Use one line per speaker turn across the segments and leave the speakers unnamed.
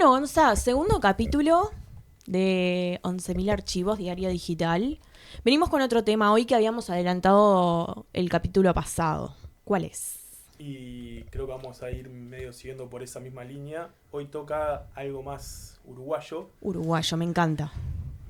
Bueno, Gonza, segundo capítulo de 11.000 archivos, diario digital. Venimos con otro tema hoy que habíamos adelantado el capítulo pasado. ¿Cuál es?
Y creo que vamos a ir medio siguiendo por esa misma línea. Hoy toca algo más uruguayo,
Uruguayo, me encanta.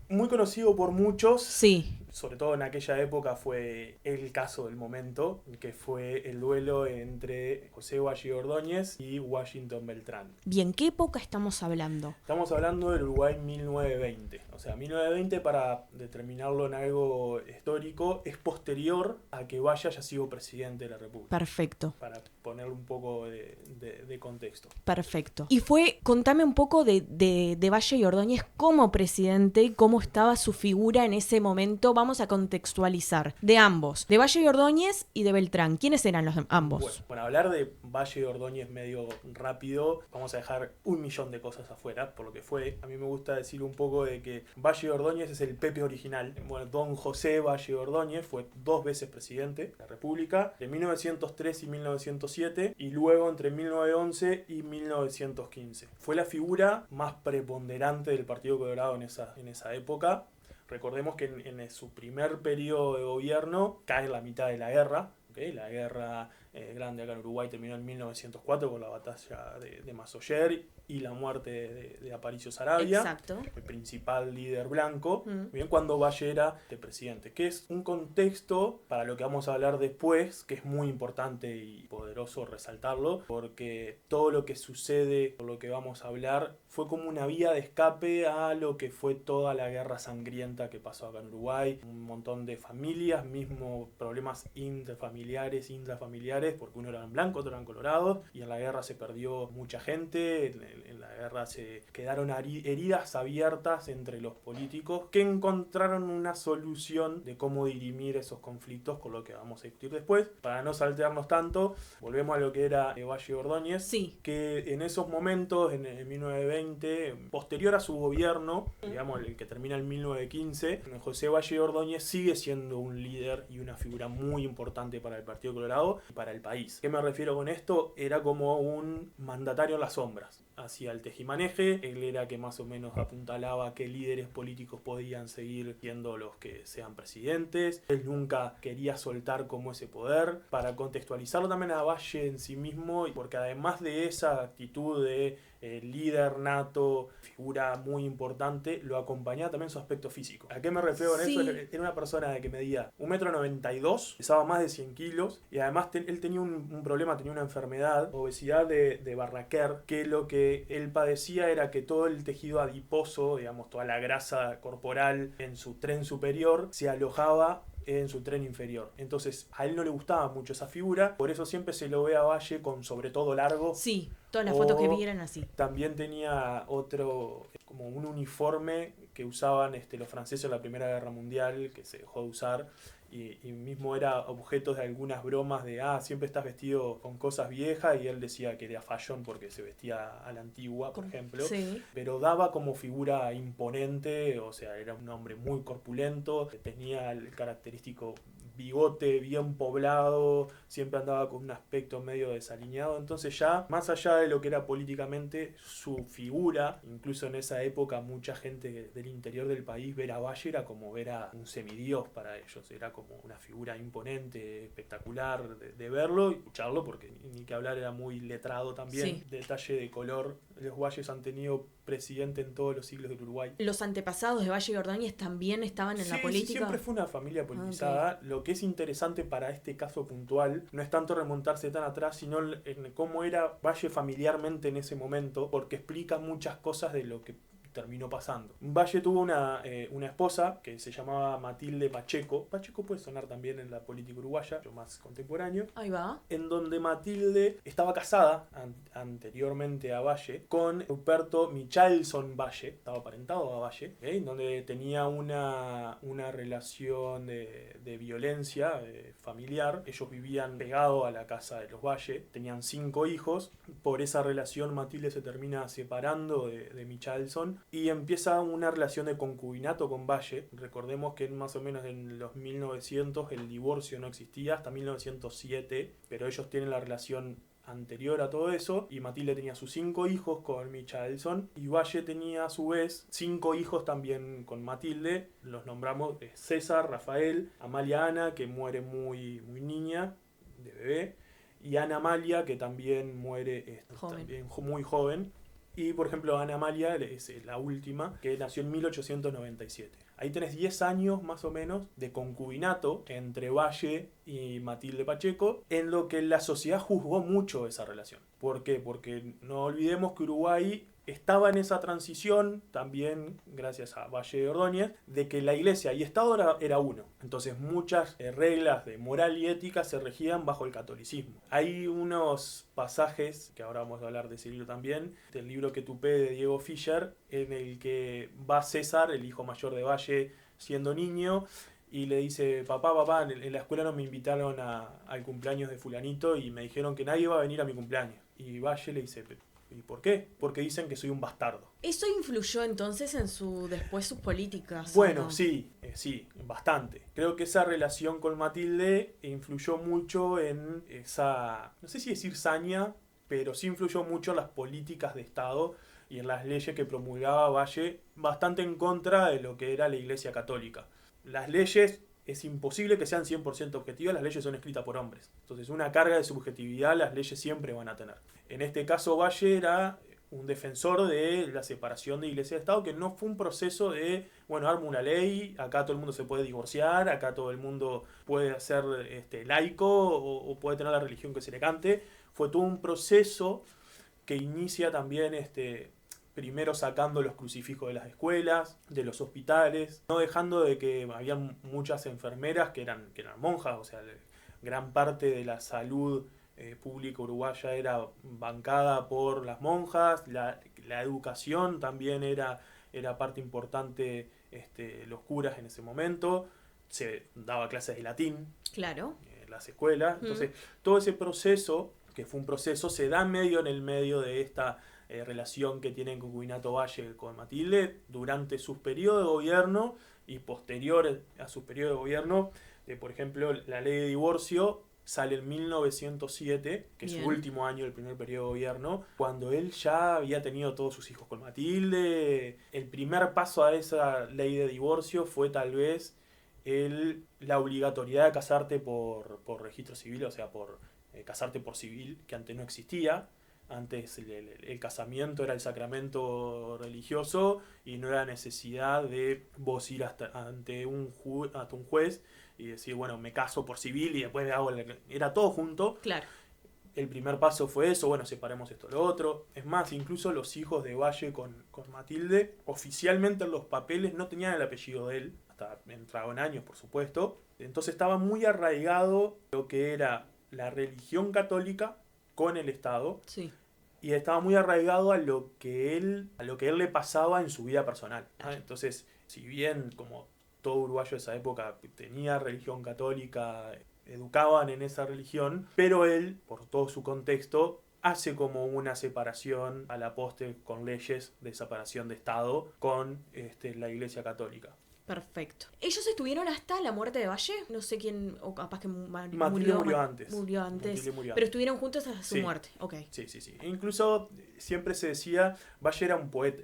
muy conocido por muchos,
Sí.
sobre todo en aquella época fue el caso del momento, que fue el duelo entre José Valle Ordóñez y Washington Beltrán.
Bien, ¿qué época estamos hablando?
Estamos hablando del Uruguay 1920. O sea, 1920, para determinarlo en algo histórico, es posterior a que Valle haya sido presidente de la República.
Perfecto,
Para ponerle un poco de contexto.
perfecto. Y contame un poco de Valle y Ordóñez como presidente, cómo estaba su figura en ese momento. Vamos a contextualizar de ambos, de Valle y Ordóñez y de Beltrán. ¿Quiénes eran los ambos?
Bueno, para hablar de Valle y Ordóñez medio rápido, vamos a dejar un millón de cosas afuera, por lo que fue. A mí me gusta decir un poco de que Valle y Ordóñez es el Pepe original. Bueno, don José Valle y Ordóñez fue 2 veces presidente de la República, de 1903 y 1907, y luego entre 1911 y 1915. Fue la figura más preponderante del Partido Colorado en esa época. Recordemos que en su primer periodo de gobierno cae en la mitad de la guerra. ¿Okay? La guerra grande acá en Uruguay terminó en 1904 con la batalla de Mazoyer y la muerte de Aparicio Saravia,
Exacto.
el principal líder blanco,
Mm.
bien cuando Valle era de presidente, que es un contexto para lo que vamos a hablar después, que es muy importante y poderoso resaltarlo, porque todo lo que sucede, por lo que vamos a hablar, fue como una vía de escape a lo que fue toda la guerra sangrienta que pasó acá en Uruguay. Un montón de familias, mismo problemas intrafamiliares, porque uno era blanco, otro eran colorados, y en la guerra se perdió mucha gente, en la guerra se quedaron heridas abiertas entre los políticos que encontraron una solución de cómo dirimir esos conflictos, con lo que vamos a discutir después. Para no saltearnos tanto, volvemos a lo que era Valle Ordóñez,
Sí.
que en esos momentos, en 1920, posterior a su gobierno, digamos el que termina en 1915, José Valle Ordóñez sigue siendo un líder y una figura muy importante para el Partido Colorado y para el país. ¿Qué me refiero con esto? Era como un mandatario en las sombras. Hacía el tejimaneje, él era que más o menos apuntalaba qué líderes políticos podían seguir siendo los que sean presidentes. Él nunca quería soltar como ese poder. Para contextualizarlo también a Valle en sí mismo, porque además de esa actitud de líder nato, figura muy importante, lo acompañaba también su aspecto físico. ¿A qué me refiero con
Sí.
eso? Era una persona que medía 1,92 m, pesaba más de 100 kilos, y además él tenía un problema, tenía una enfermedad, obesidad de Barraquer, que lo que él padecía era que todo el tejido adiposo, digamos, toda la grasa corporal en su tren superior, se alojaba en su tren inferior. Entonces a él no le gustaba mucho esa figura, por eso siempre se lo ve a Valle con sobre todo largo.
Sí, todas las fotos que vi eran así.
También tenía otro, como un uniforme que usaban los franceses en la Primera Guerra Mundial, que se dejó de usar, y mismo era objetos de algunas bromas de, siempre estás vestido con cosas viejas, y él decía que era fashion porque se vestía a la antigua, por ejemplo.
Sí.
Pero daba como figura imponente, o sea, era un hombre muy corpulento, tenía el característico bigote bien poblado, siempre andaba con un aspecto medio desaliñado. Entonces ya, más allá de lo que era políticamente, su figura, incluso en esa época mucha gente del interior del país, ver a Valle era como ver a un semidios para ellos, era como una figura imponente, espectacular de verlo y escucharlo, porque ni que hablar, era muy letrado también.
Sí.
Detalle de color, los Valles han tenido presidente en todos los siglos del Uruguay.
¿Los antepasados de Valle y Ordóñez también estaban en la política?
Sí, siempre fue una familia politizada.
Okay.
Lo que es interesante para este caso puntual no es tanto remontarse tan atrás, sino en cómo era Valle familiarmente en ese momento, porque explica muchas cosas de lo que terminó pasando. Valle tuvo una esposa que se llamaba Matilde Pacheco. Pacheco puede sonar también en la política uruguaya, yo más contemporáneo.
Ahí va.
En donde Matilde estaba casada anteriormente a Valle con Ruperto Michalson Valle, estaba aparentado a Valle, ¿okay? Donde tenía una relación de violencia familiar. Ellos vivían pegados a la casa de los Valle, tenían 5 hijos. Por esa relación Matilde se termina separando de Michalson y empieza una relación de concubinato con Valle. Recordemos que más o menos en los 1900 el divorcio no existía, hasta 1907, pero ellos tienen la relación anterior a todo eso, y Matilde tenía sus 5 hijos con Michelson, y Valle tenía a su vez 5 hijos también con Matilde. Los nombramos César, Rafael, Amalia Ana, que muere muy niña, de bebé, y Ana Amalia, que también muere también muy joven. Y por ejemplo Ana Amalia es la última, que nació en 1897. Ahí tenés 10 años más o menos de concubinato entre Valle y Matilde Pacheco, en lo que la sociedad juzgó mucho esa relación. ¿Por qué? Porque no olvidemos que Uruguay estaba en esa transición, también gracias a Valle de Ordóñez, de que la iglesia y Estado era uno. Entonces muchas reglas de moral y ética se regían bajo el catolicismo. Hay unos pasajes, que ahora vamos a hablar de ese libro también, del libro Que tupé de Diego Fischer, en el que va César, el hijo mayor de Valle, siendo niño, y le dice, papá, en la escuela no me invitaron al cumpleaños de fulanito y me dijeron que nadie iba a venir a mi cumpleaños. Y Valle le dice, ¿y por qué? Porque dicen que soy un bastardo.
¿Eso influyó entonces en después sus políticas?
Bueno,
¿no?
sí, bastante. Creo que esa relación con Matilde influyó mucho en esa, no sé si decir saña, pero sí influyó mucho en las políticas de Estado y en las leyes que promulgaba Valle, bastante en contra de lo que era la Iglesia Católica. Las leyes, es imposible que sean 100% objetivas, las leyes son escritas por hombres. Entonces una carga de subjetividad las leyes siempre van a tener. En este caso Valle era un defensor de la separación de Iglesia y Estado, que no fue un proceso de, bueno, armo una ley, acá todo el mundo se puede divorciar, acá todo el mundo puede ser laico o puede tener la religión que se le cante. Fue todo un proceso que inicia también primero sacando los crucifijos de las escuelas, de los hospitales, no dejando de que había muchas enfermeras que eran monjas, o sea, gran parte de la salud pública uruguaya era bancada por las monjas, la educación también era parte importante, los curas en ese momento, se daba clases de latín,
claro,
en las escuelas, entonces todo ese proceso, que fue un proceso, se da en el medio de esta relación que tiene en concubinato Valle con Matilde durante sus periodos de gobierno y posterior a sus periodos de gobierno. Por ejemplo, la ley de divorcio sale en 1907, que es su último año del primer periodo de gobierno, cuando él ya había tenido todos sus hijos con Matilde. El primer paso a esa ley de divorcio fue tal vez la obligatoriedad de casarte por registro civil, o sea, por casarte por civil, que antes no existía. Antes el casamiento era el sacramento religioso y no era necesidad de vos ir ante un juez y decir, bueno, me caso por civil y después era todo junto.
Claro.
El primer paso fue eso, bueno, separemos esto lo otro. Es más, incluso los hijos de Valle con Matilde, oficialmente en los papeles no tenían el apellido de él, hasta entrado en años, por supuesto. Entonces estaba muy arraigado lo que era la religión católica con el Estado.
Sí.
Y estaba muy arraigado a lo que él le pasaba en su vida personal, ¿no? Entonces, si bien como todo uruguayo de esa época tenía religión católica, educaban en esa religión, pero él, por todo su contexto, hace como una separación a la postre con leyes de separación de Estado con la Iglesia Católica.
Perfecto. ¿Ellos estuvieron hasta la muerte de Valle? No sé quién, o capaz que
Matilde murió antes.
Murió antes.
Matilde murió
pero
antes.
estuvieron juntos hasta su muerte. Ok.
Sí. Incluso siempre se decía, Valle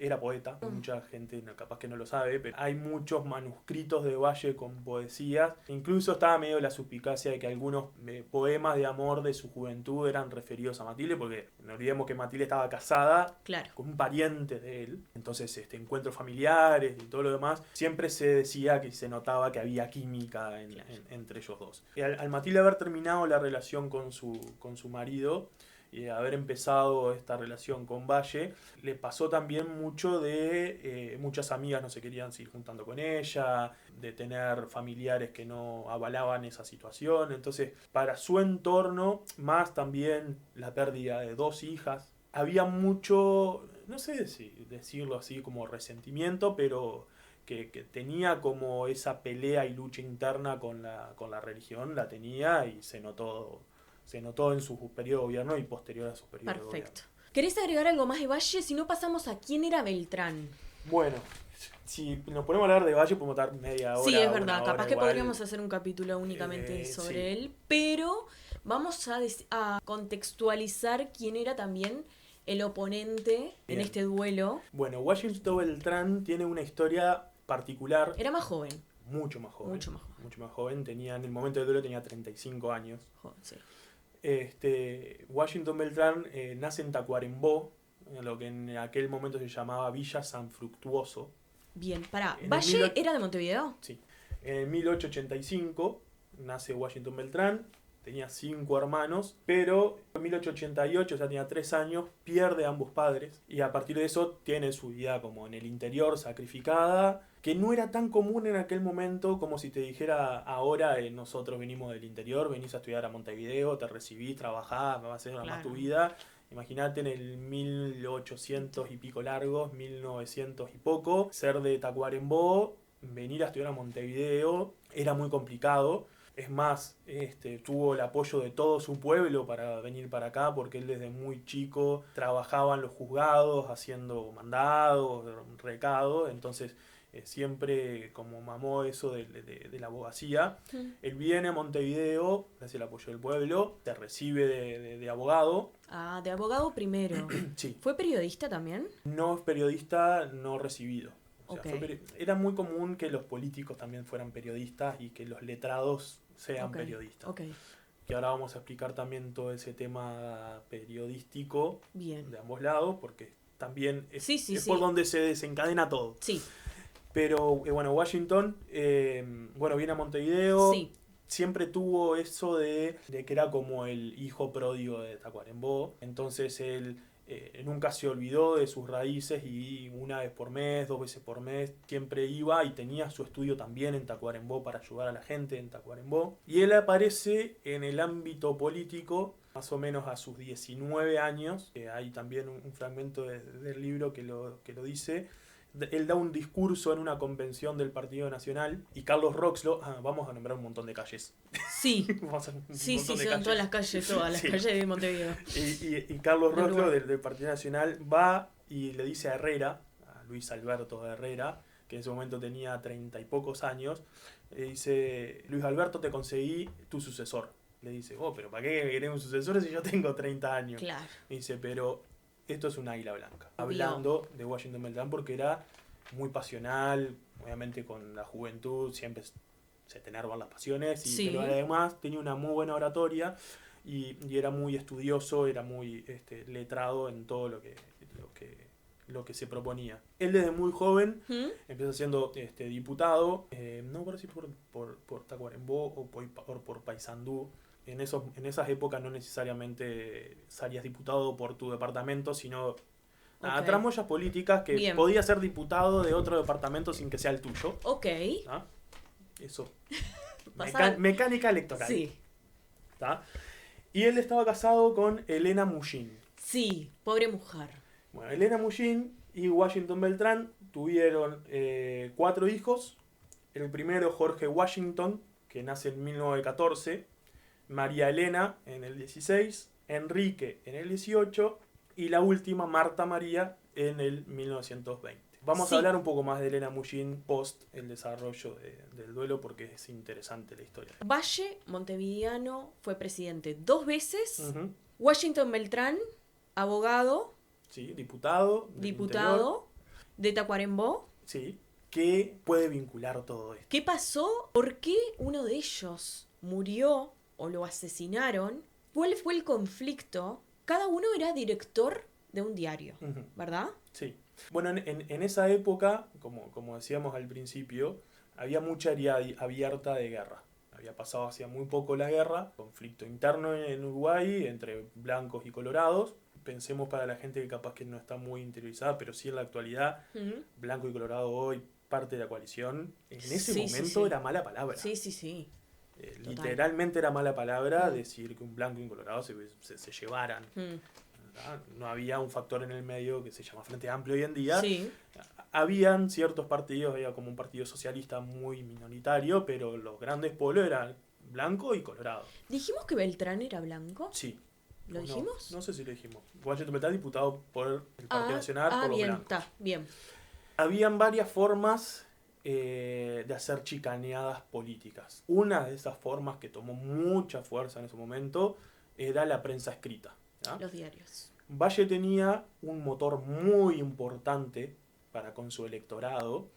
era poeta. Mucha gente capaz que no lo sabe, pero hay muchos manuscritos de Valle con poesías. Incluso estaba medio la suspicacia de que algunos poemas de amor de su juventud eran referidos a Matilde, porque no olvidemos que Matilde estaba casada con un pariente de él. Entonces, encuentros familiares y todo lo demás, siempre se decía que se notaba que había química entre ellos dos. Y al Matilde haber terminado la relación con su marido y haber empezado esta relación con Valle, le pasó también mucho de muchas amigas no se querían seguir juntando con ella, de tener familiares que no avalaban esa situación. Entonces, para su entorno, más también la pérdida de 2 hijas, había mucho, no sé si decirlo así como resentimiento, pero que tenía como esa pelea y lucha interna con la religión, la tenía y se notó en su periodo de gobierno y posterior a su periodo de gobierno.
Perfecto. ¿Querés agregar algo más de Valle? Si no, pasamos a quién era Beltrán.
Bueno, si nos ponemos a hablar de Valle podemos estar media hora.
Sí, es verdad.
Capaz
que
igual.
podríamos hacer un capítulo únicamente sobre él. Pero Vamos a contextualizar quién era también el oponente en
Bien.
este duelo.
Bueno, Washington Beltrán tiene una historia particular.
Era más joven.
Mucho más joven.
Mucho más joven.
Mucho más joven. Tenía, en el momento del duelo tenía 35 años.
Sí.
Washington Beltrán nace en Tacuarembó, en lo que en aquel momento se llamaba Villa San Fructuoso.
Bien, pará.
En el
¿Valle
1800
era de Montevideo?
Sí. En 1885 nace Washington Beltrán, tenía 5 hermanos, pero en 1888, o sea, tenía 3 años, pierde a ambos padres y a partir de eso tiene su vida como en el interior, sacrificada, que no era tan común en aquel momento como si te dijera ahora, nosotros venimos del interior, venís a estudiar a Montevideo, te recibís, trabajás, vas a hacer más tu vida. Imagínate en el 1800 y pico largos, 1900 y poco, ser de Tacuarembó, venir a estudiar a Montevideo, era muy complicado. Es más, tuvo el apoyo de todo su pueblo para venir para acá, porque él desde muy chico trabajaba en los juzgados, haciendo mandados, recados, entonces siempre como mamó eso de la abogacía. Él viene a Montevideo, gracias al apoyo del pueblo, te recibe de abogado.
Ah, de abogado primero.
Sí.
¿Fue periodista también?
No es periodista, no recibido. O sea,
Okay.
era muy común que los políticos también fueran periodistas y que los letrados sean periodistas.
Okay.
Que ahora vamos a explicar también todo ese tema periodístico.
Bien.
De ambos lados, porque también es,
Sí, sí,
es
sí.
por donde se desencadena todo.
Sí.
Pero bueno, Washington, viene a Montevideo.
Sí.
Siempre tuvo eso de que era como el hijo pródigo de Tacuarembó. Entonces él nunca se olvidó de sus raíces y una vez por mes, 2 veces por mes, siempre iba y tenía su estudio también en Tacuarembó para ayudar a la gente en Tacuarembó. Y él aparece en el ámbito político más o menos a sus 19 años. Hay también un fragmento del libro que lo dice. Él da un discurso en una convención del Partido Nacional y Carlos Roxlo, vamos a nombrar un montón de calles.
Sí,
Vamos a un
sí,
montón de
son
calles.
todas las calles
Sí.
de Montevideo.
Y Carlos
Del
Roxlo
lugar.
del Partido Nacional va y le dice a Herrera, a Luis Alberto Herrera, que en ese momento tenía 30 y pocos años, le dice: Luis Alberto, te conseguí tu sucesor. Le dice: pero ¿para qué querés un sucesor si yo tengo 30 años?
Claro.
Le dice: pero esto es un águila blanca.
Obvio.
Hablando de Washington Beltrán porque era muy pasional, obviamente con la juventud siempre se te enervan las pasiones,
Sí.
pero además tenía una muy buena oratoria y era muy estudioso, era muy letrado en todo lo que se proponía. Él desde muy joven empieza siendo diputado, no por si por Tacuarembó o por Paysandú. En esas épocas no necesariamente salías diputado por tu departamento, sino tramoyas políticas que
Bien.
podías ser diputado de otro departamento sin que sea el tuyo.
Ok.
¿Tá? Eso.
Pasaba-
Mecánica electoral.
Sí.
¿Tá? Y él estaba casado con Elena Mullin.
Sí, pobre mujer.
Bueno, Elena Mullin y Washington Beltrán tuvieron 4 hijos. El primero, Jorge Washington, que nace en 1914. María Elena en el 16. Enrique en el 18. Y la última, Marta María, en el 1920. Vamos a hablar un poco más de Elena Mullin post el desarrollo del duelo porque es interesante la historia.
Valle, montevideano, fue presidente 2 veces.
Uh-huh.
Washington Beltrán, abogado.
Sí, diputado.
Diputado de Tacuarembó.
Sí. ¿Qué puede vincular todo esto?
¿Qué pasó? ¿Por qué uno de ellos murió o lo asesinaron? ¿Cuál fue el conflicto? Cada uno era director de un diario, ¿verdad?
Sí. Bueno, en esa época, como decíamos al principio, había mucha herida abierta de guerra. Había pasado hacía muy poco la guerra, conflicto interno en Uruguay entre blancos y colorados. Pensemos para la gente que capaz que no está muy interiorizada, pero sí en la actualidad, blanco y colorado hoy, parte de la coalición. En ese momento era mala palabra.
Sí.
Literalmente era mala palabra decir que un blanco y un colorado se llevaran. No había un factor en el medio que se llama Frente Amplio hoy en día.
Sí.
Habían ciertos partidos, había como un partido socialista muy minoritario, pero los grandes polos eran blanco y colorado.
¿Dijimos que Beltrán era blanco?
Sí.
¿Lo dijimos?
No sé si lo dijimos. Washington Beltrán, diputado por el Partido Nacional, por los
bien,
blancos.
está, bien.
Habían varias formas de hacer chicaneadas políticas. Una de esas formas que tomó mucha fuerza en ese momento era la prensa escrita, ¿ya?
Los diarios.
Valle tenía un motor muy importante para con su electorado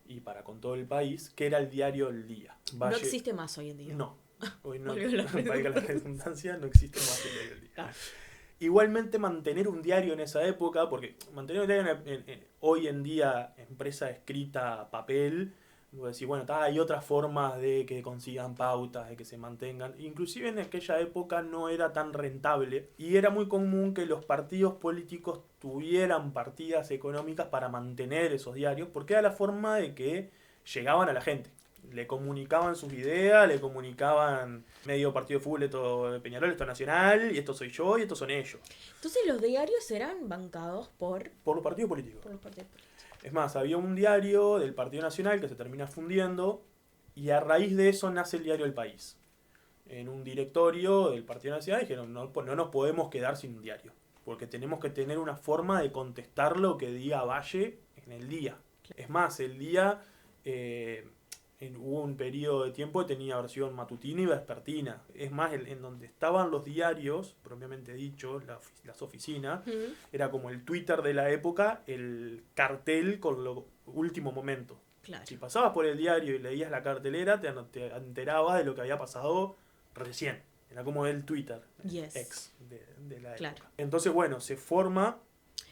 y para con todo el país, que era el diario El Día.
No existe más hoy en día.
No, hoy no,
Valga
la redundancia, no existe más el diario El Día.
Claro.
Igualmente mantener un diario en esa época, porque mantener un diario hoy en día, empresa escrita, papel, vos decís, bueno, hay otras formas de que consigan pautas, de que se mantengan. Inclusive en aquella época no era tan rentable y era muy común que los partidos políticos tuvieran partidas económicas para mantener esos diarios, porque era la forma de que llegaban a la gente. Le comunicaban sus ideas, le comunicaban medio partido de fútbol, esto de Peñarol, esto es Nacional, y esto soy yo, y estos son ellos.
Entonces los diarios eran bancados por
los partidos políticos.
Por los partidos políticos.
Es más, había un diario del Partido Nacional que se termina fundiendo, y a raíz de eso nace el diario El País. En un directorio del Partido Nacional dijeron, no nos podemos quedar sin un diario, porque tenemos que tener una forma de contestar lo que diga Valle en el día. Es más, el día... hubo un periodo de tiempo que tenía versión matutina y vespertina. Es más, en donde estaban los diarios, propiamente dicho, las oficinas, era como el Twitter de la época, el cartel con lo último momento.
Claro.
Si pasabas por el diario y leías la cartelera, te enterabas de lo que había pasado recién. Era como el Twitter, ex de la época. Entonces, bueno, se forma...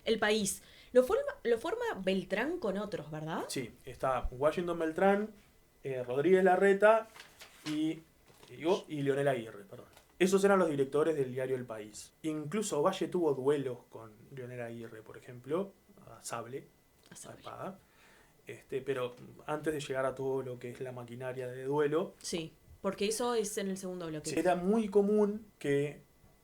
El País. Lo forma Beltrán con otros, ¿verdad?
Sí, está Washington Beltrán, Rodríguez Larreta y Leonel Aguirre, perdón. Esos eran los directores del diario El País. Incluso Valle tuvo duelos con Leonel Aguirre, por ejemplo, a sable. A espada. Pero antes de llegar a todo lo que es la maquinaria de duelo...
Sí, porque eso es en el segundo bloque.
Era muy común que,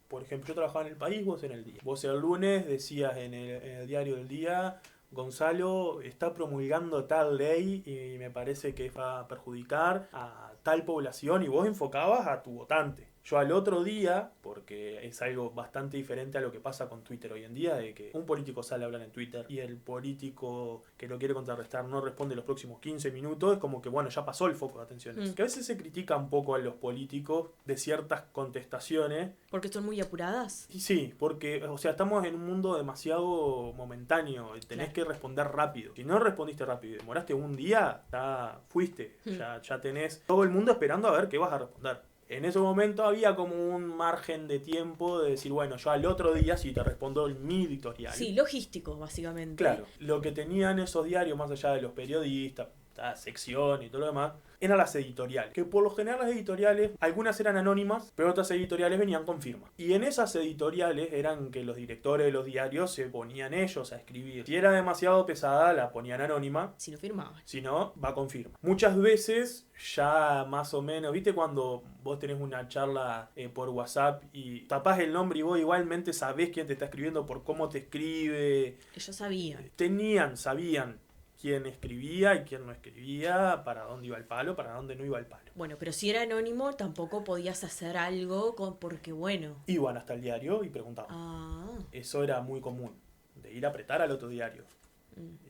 por ejemplo, yo trabajaba en El País, vos en El Día. Vos el lunes decías en el diario del día... Gonzalo está promulgando tal ley y me parece que va a perjudicar a tal población, y vos enfocabas a tu votante. Yo al otro día, porque es algo bastante diferente a lo que pasa con Twitter hoy en día, de que un político sale a hablar en Twitter y el político que lo quiere contrarrestar no responde los próximos 15 minutos, es como que bueno, ya pasó el foco de atención. Que a veces se critica un poco a los políticos de ciertas contestaciones.
¿Porque son muy apuradas?
Sí, porque o sea, estamos en un mundo demasiado momentáneo y tenés que responder rápido. Si no respondiste rápido y demoraste un día, ya fuiste, ya tenés todo el mundo esperando a ver qué vas a responder. En ese momento había como un margen de tiempo de decir, bueno, yo al otro día sí te respondo en mi editorial.
Sí, logístico, básicamente.
Claro, lo que tenían esos diarios, más allá de los periodistas, la sección y todo lo demás, eran las editoriales. Que por lo general las editoriales, algunas eran anónimas, pero otras editoriales venían con firma. Y en esas editoriales eran que los directores de los diarios se ponían ellos a escribir. Si era demasiado pesada, la ponían anónima.
Si no firmaban.
Si no, va con firma. Muchas veces, ya más o menos, ¿viste cuando vos tenés una charla por WhatsApp y tapás el nombre y vos igualmente sabés quién te está escribiendo por cómo te escribe?
Ellos sabían.
Sabían quién escribía y quién no escribía, para dónde iba el palo, para dónde no iba el palo.
Bueno, pero si era anónimo tampoco podías hacer algo porque bueno...
Iban hasta el diario y preguntaban. Eso era muy común, de ir a apretar al otro diario.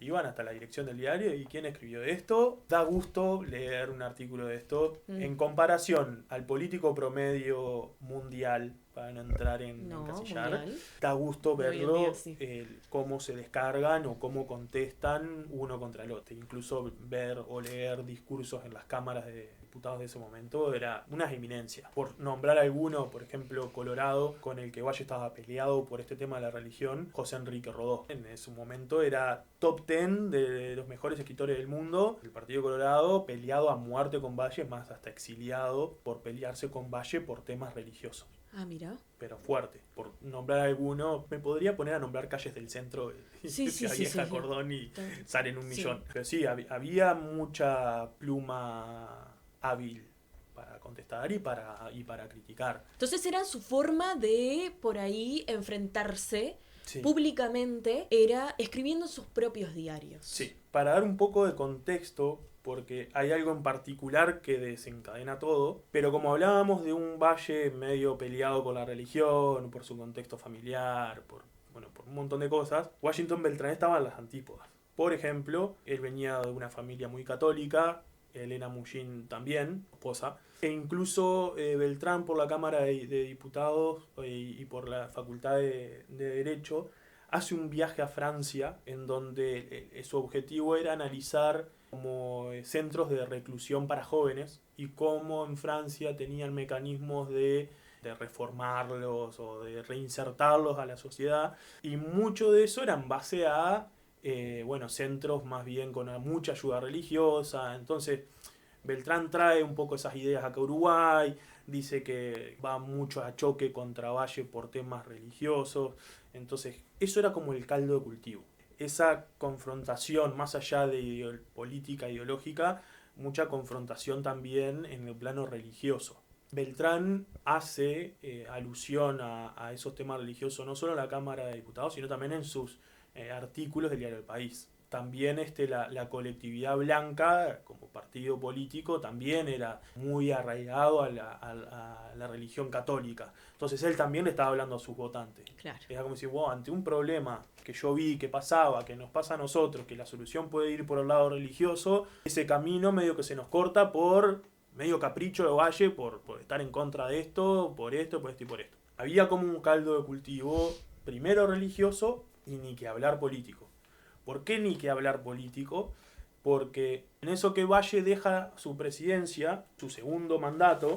Iban hasta la dirección del diario y ¿quién escribió esto? Da gusto leer un artículo de esto en comparación al político promedio mundial, para no entrar en encasillar. Da gusto verlo, cómo se descargan o cómo contestan uno contra el otro. Incluso ver o leer discursos en las cámaras de diputados de ese momento era una eminencia. Por nombrar alguno, por ejemplo, Colorado, con el que Valle estaba peleado por este tema de la religión, José Enrique Rodó. En ese momento era top 10 de los mejores escritores del mundo. El Partido Colorado peleado a muerte con Valle, más hasta exiliado por pelearse con Valle por temas religiosos.
Ah, mira.
Pero fuerte. Por nombrar alguno, me podría poner a nombrar calles del centro vieja Cordón y salen 1 millón. Pero sí, había mucha pluma hábil para contestar y para criticar.
Entonces era su forma de, por ahí, enfrentarse públicamente, era escribiendo sus propios diarios.
Sí, para dar un poco de contexto, porque hay algo en particular que desencadena todo, pero como hablábamos de un Valle medio peleado con la religión, por su contexto familiar, por un montón de cosas, Washington Beltrán estaba en las antípodas. Por ejemplo, él venía de una familia muy católica, Elena Mullin también, esposa, e incluso Beltrán por la Cámara de Diputados y por la Facultad de Derecho hace un viaje a Francia en donde su objetivo era analizar como centros de reclusión para jóvenes y cómo en Francia tenían mecanismos de reformarlos o de reinsertarlos a la sociedad, y mucho de eso era en base a centros más bien con mucha ayuda religiosa. Entonces Beltrán trae un poco esas ideas acá a Uruguay, dice que va mucho a choque contra Valle por temas religiosos. Entonces eso era como el caldo de cultivo, esa confrontación más allá de política ideológica, mucha confrontación también en el plano religioso. Beltrán hace alusión a esos temas religiosos no solo en la Cámara de Diputados, sino también en sus artículos del diario El País. También la colectividad blanca como partido político también era muy arraigado a la religión católica. Entonces él también le estaba hablando a sus votantes.
Claro.
Era como decir, wow, ante un problema que yo vi, que pasaba, que nos pasa a nosotros, que la solución puede ir por el lado religioso, ese camino medio que se nos corta por medio capricho de Valle, por estar en contra de esto, por esto y por esto. Había como un caldo de cultivo, primero religioso y ni que hablar político. ¿Por qué ni que hablar político? Porque en eso que Valle deja su presidencia, su segundo mandato,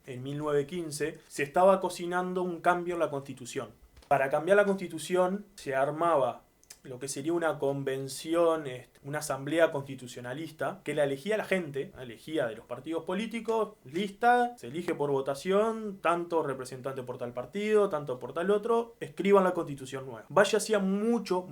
en 1915, se estaba cocinando un cambio en la Constitución. Para cambiar la Constitución se armaba lo que sería una convención, una asamblea constitucionalista, que la elegía la gente, elegía de los partidos políticos, lista, se elige por votación, tanto representante por tal partido, tanto por tal otro, escriban la Constitución nueva. Valle hacía mucho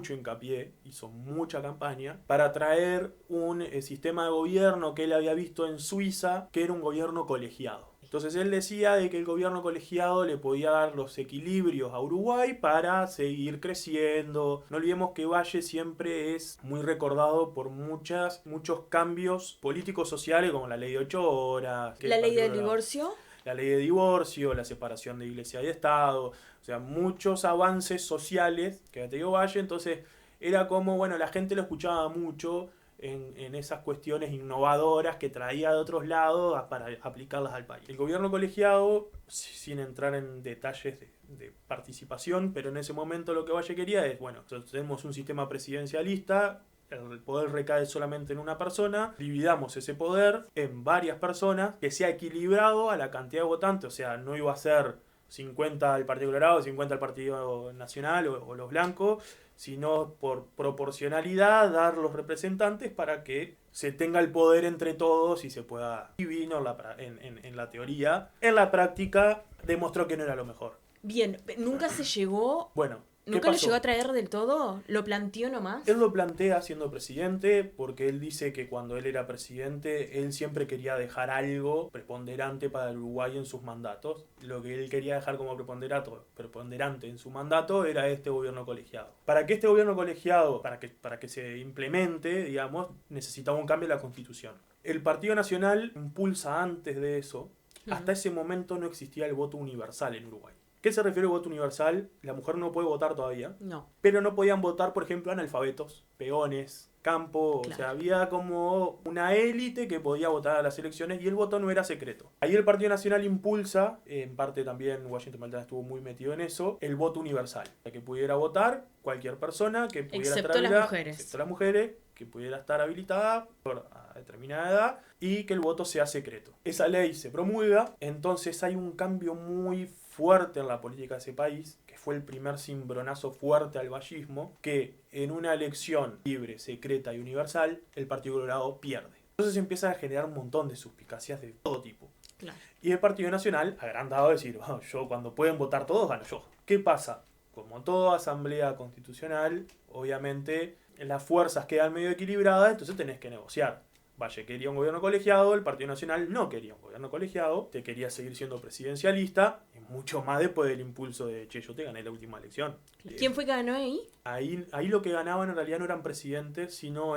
hincapié, hizo mucha campaña, para traer un sistema de gobierno que él había visto en Suiza, que era un gobierno colegiado. Entonces él decía de que el gobierno colegiado le podía dar los equilibrios a Uruguay para seguir creciendo. No olvidemos que Valle siempre es muy recordado por muchos cambios políticos sociales, como la ley de 8 horas.
¿La ley del divorcio?
La ley de divorcio, la separación de iglesia y Estado. O sea, muchos avances sociales que ha tenido Valle. Entonces era como, bueno, la gente lo escuchaba mucho en esas cuestiones innovadoras que traía de otros lados para aplicarlas al país. El gobierno colegiado, sin entrar en detalles de participación, pero en ese momento lo que Valle quería es, bueno, tenemos un sistema presidencialista, el poder recae solamente en una persona, dividamos ese poder en varias personas, que sea equilibrado a la cantidad de votantes, o sea, no iba a ser 50 al Partido Colorado, 50 al Partido Nacional o los blancos, sino por proporcionalidad dar los representantes para que se tenga el poder entre todos y se pueda dividir en la teoría. En la práctica demostró que no era lo mejor.
Bien, nunca se llegó...
Bueno,
¿nunca lo llegó a traer del todo? ¿Lo planteó nomás?
Él lo plantea siendo presidente porque él dice que cuando él era presidente él siempre quería dejar algo preponderante para el Uruguay en sus mandatos. Lo que él quería dejar como preponderante en su mandato era este gobierno colegiado. Para que este gobierno colegiado, para que se implemente, digamos, necesitaba un cambio en la Constitución. El Partido Nacional impulsa antes de eso. Hasta ese momento no existía el voto universal en Uruguay. ¿Qué se refiere al voto universal? La mujer no puede votar todavía.
No.
Pero no podían votar, por ejemplo, analfabetos, peones, campo. Claro. O sea, había como una élite que podía votar a las elecciones y el voto no era secreto. Ahí el Partido Nacional impulsa, en parte también Washington Maltana estuvo muy metido en eso, el voto universal. Para que pudiera votar cualquier persona que pudiera
excepto
estar
las mujeres.
Excepto las mujeres, que pudiera estar habilitada por a determinada edad y que el voto sea secreto. Esa ley se promulga, entonces hay un cambio muy fuerte en la política de ese país, que fue el primer cimbronazo fuerte al vallismo, que en una elección libre, secreta y universal, el Partido Colorado pierde. Entonces empieza a generar un montón de suspicacias de todo tipo.
Claro.
Y el Partido Nacional, agrandado, decir, oh, yo cuando pueden votar todos, gano yo. ¿Qué pasa? Como toda asamblea constitucional, obviamente las fuerzas quedan medio equilibradas, entonces tenés que negociar. Valle quería un gobierno colegiado, el Partido Nacional no quería un gobierno colegiado, te quería seguir siendo presidencialista, y mucho más después del impulso de, che, yo te gané la última elección.
¿Quién fue que ganó ahí?
Ahí lo que ganaban en realidad no eran presidentes, sino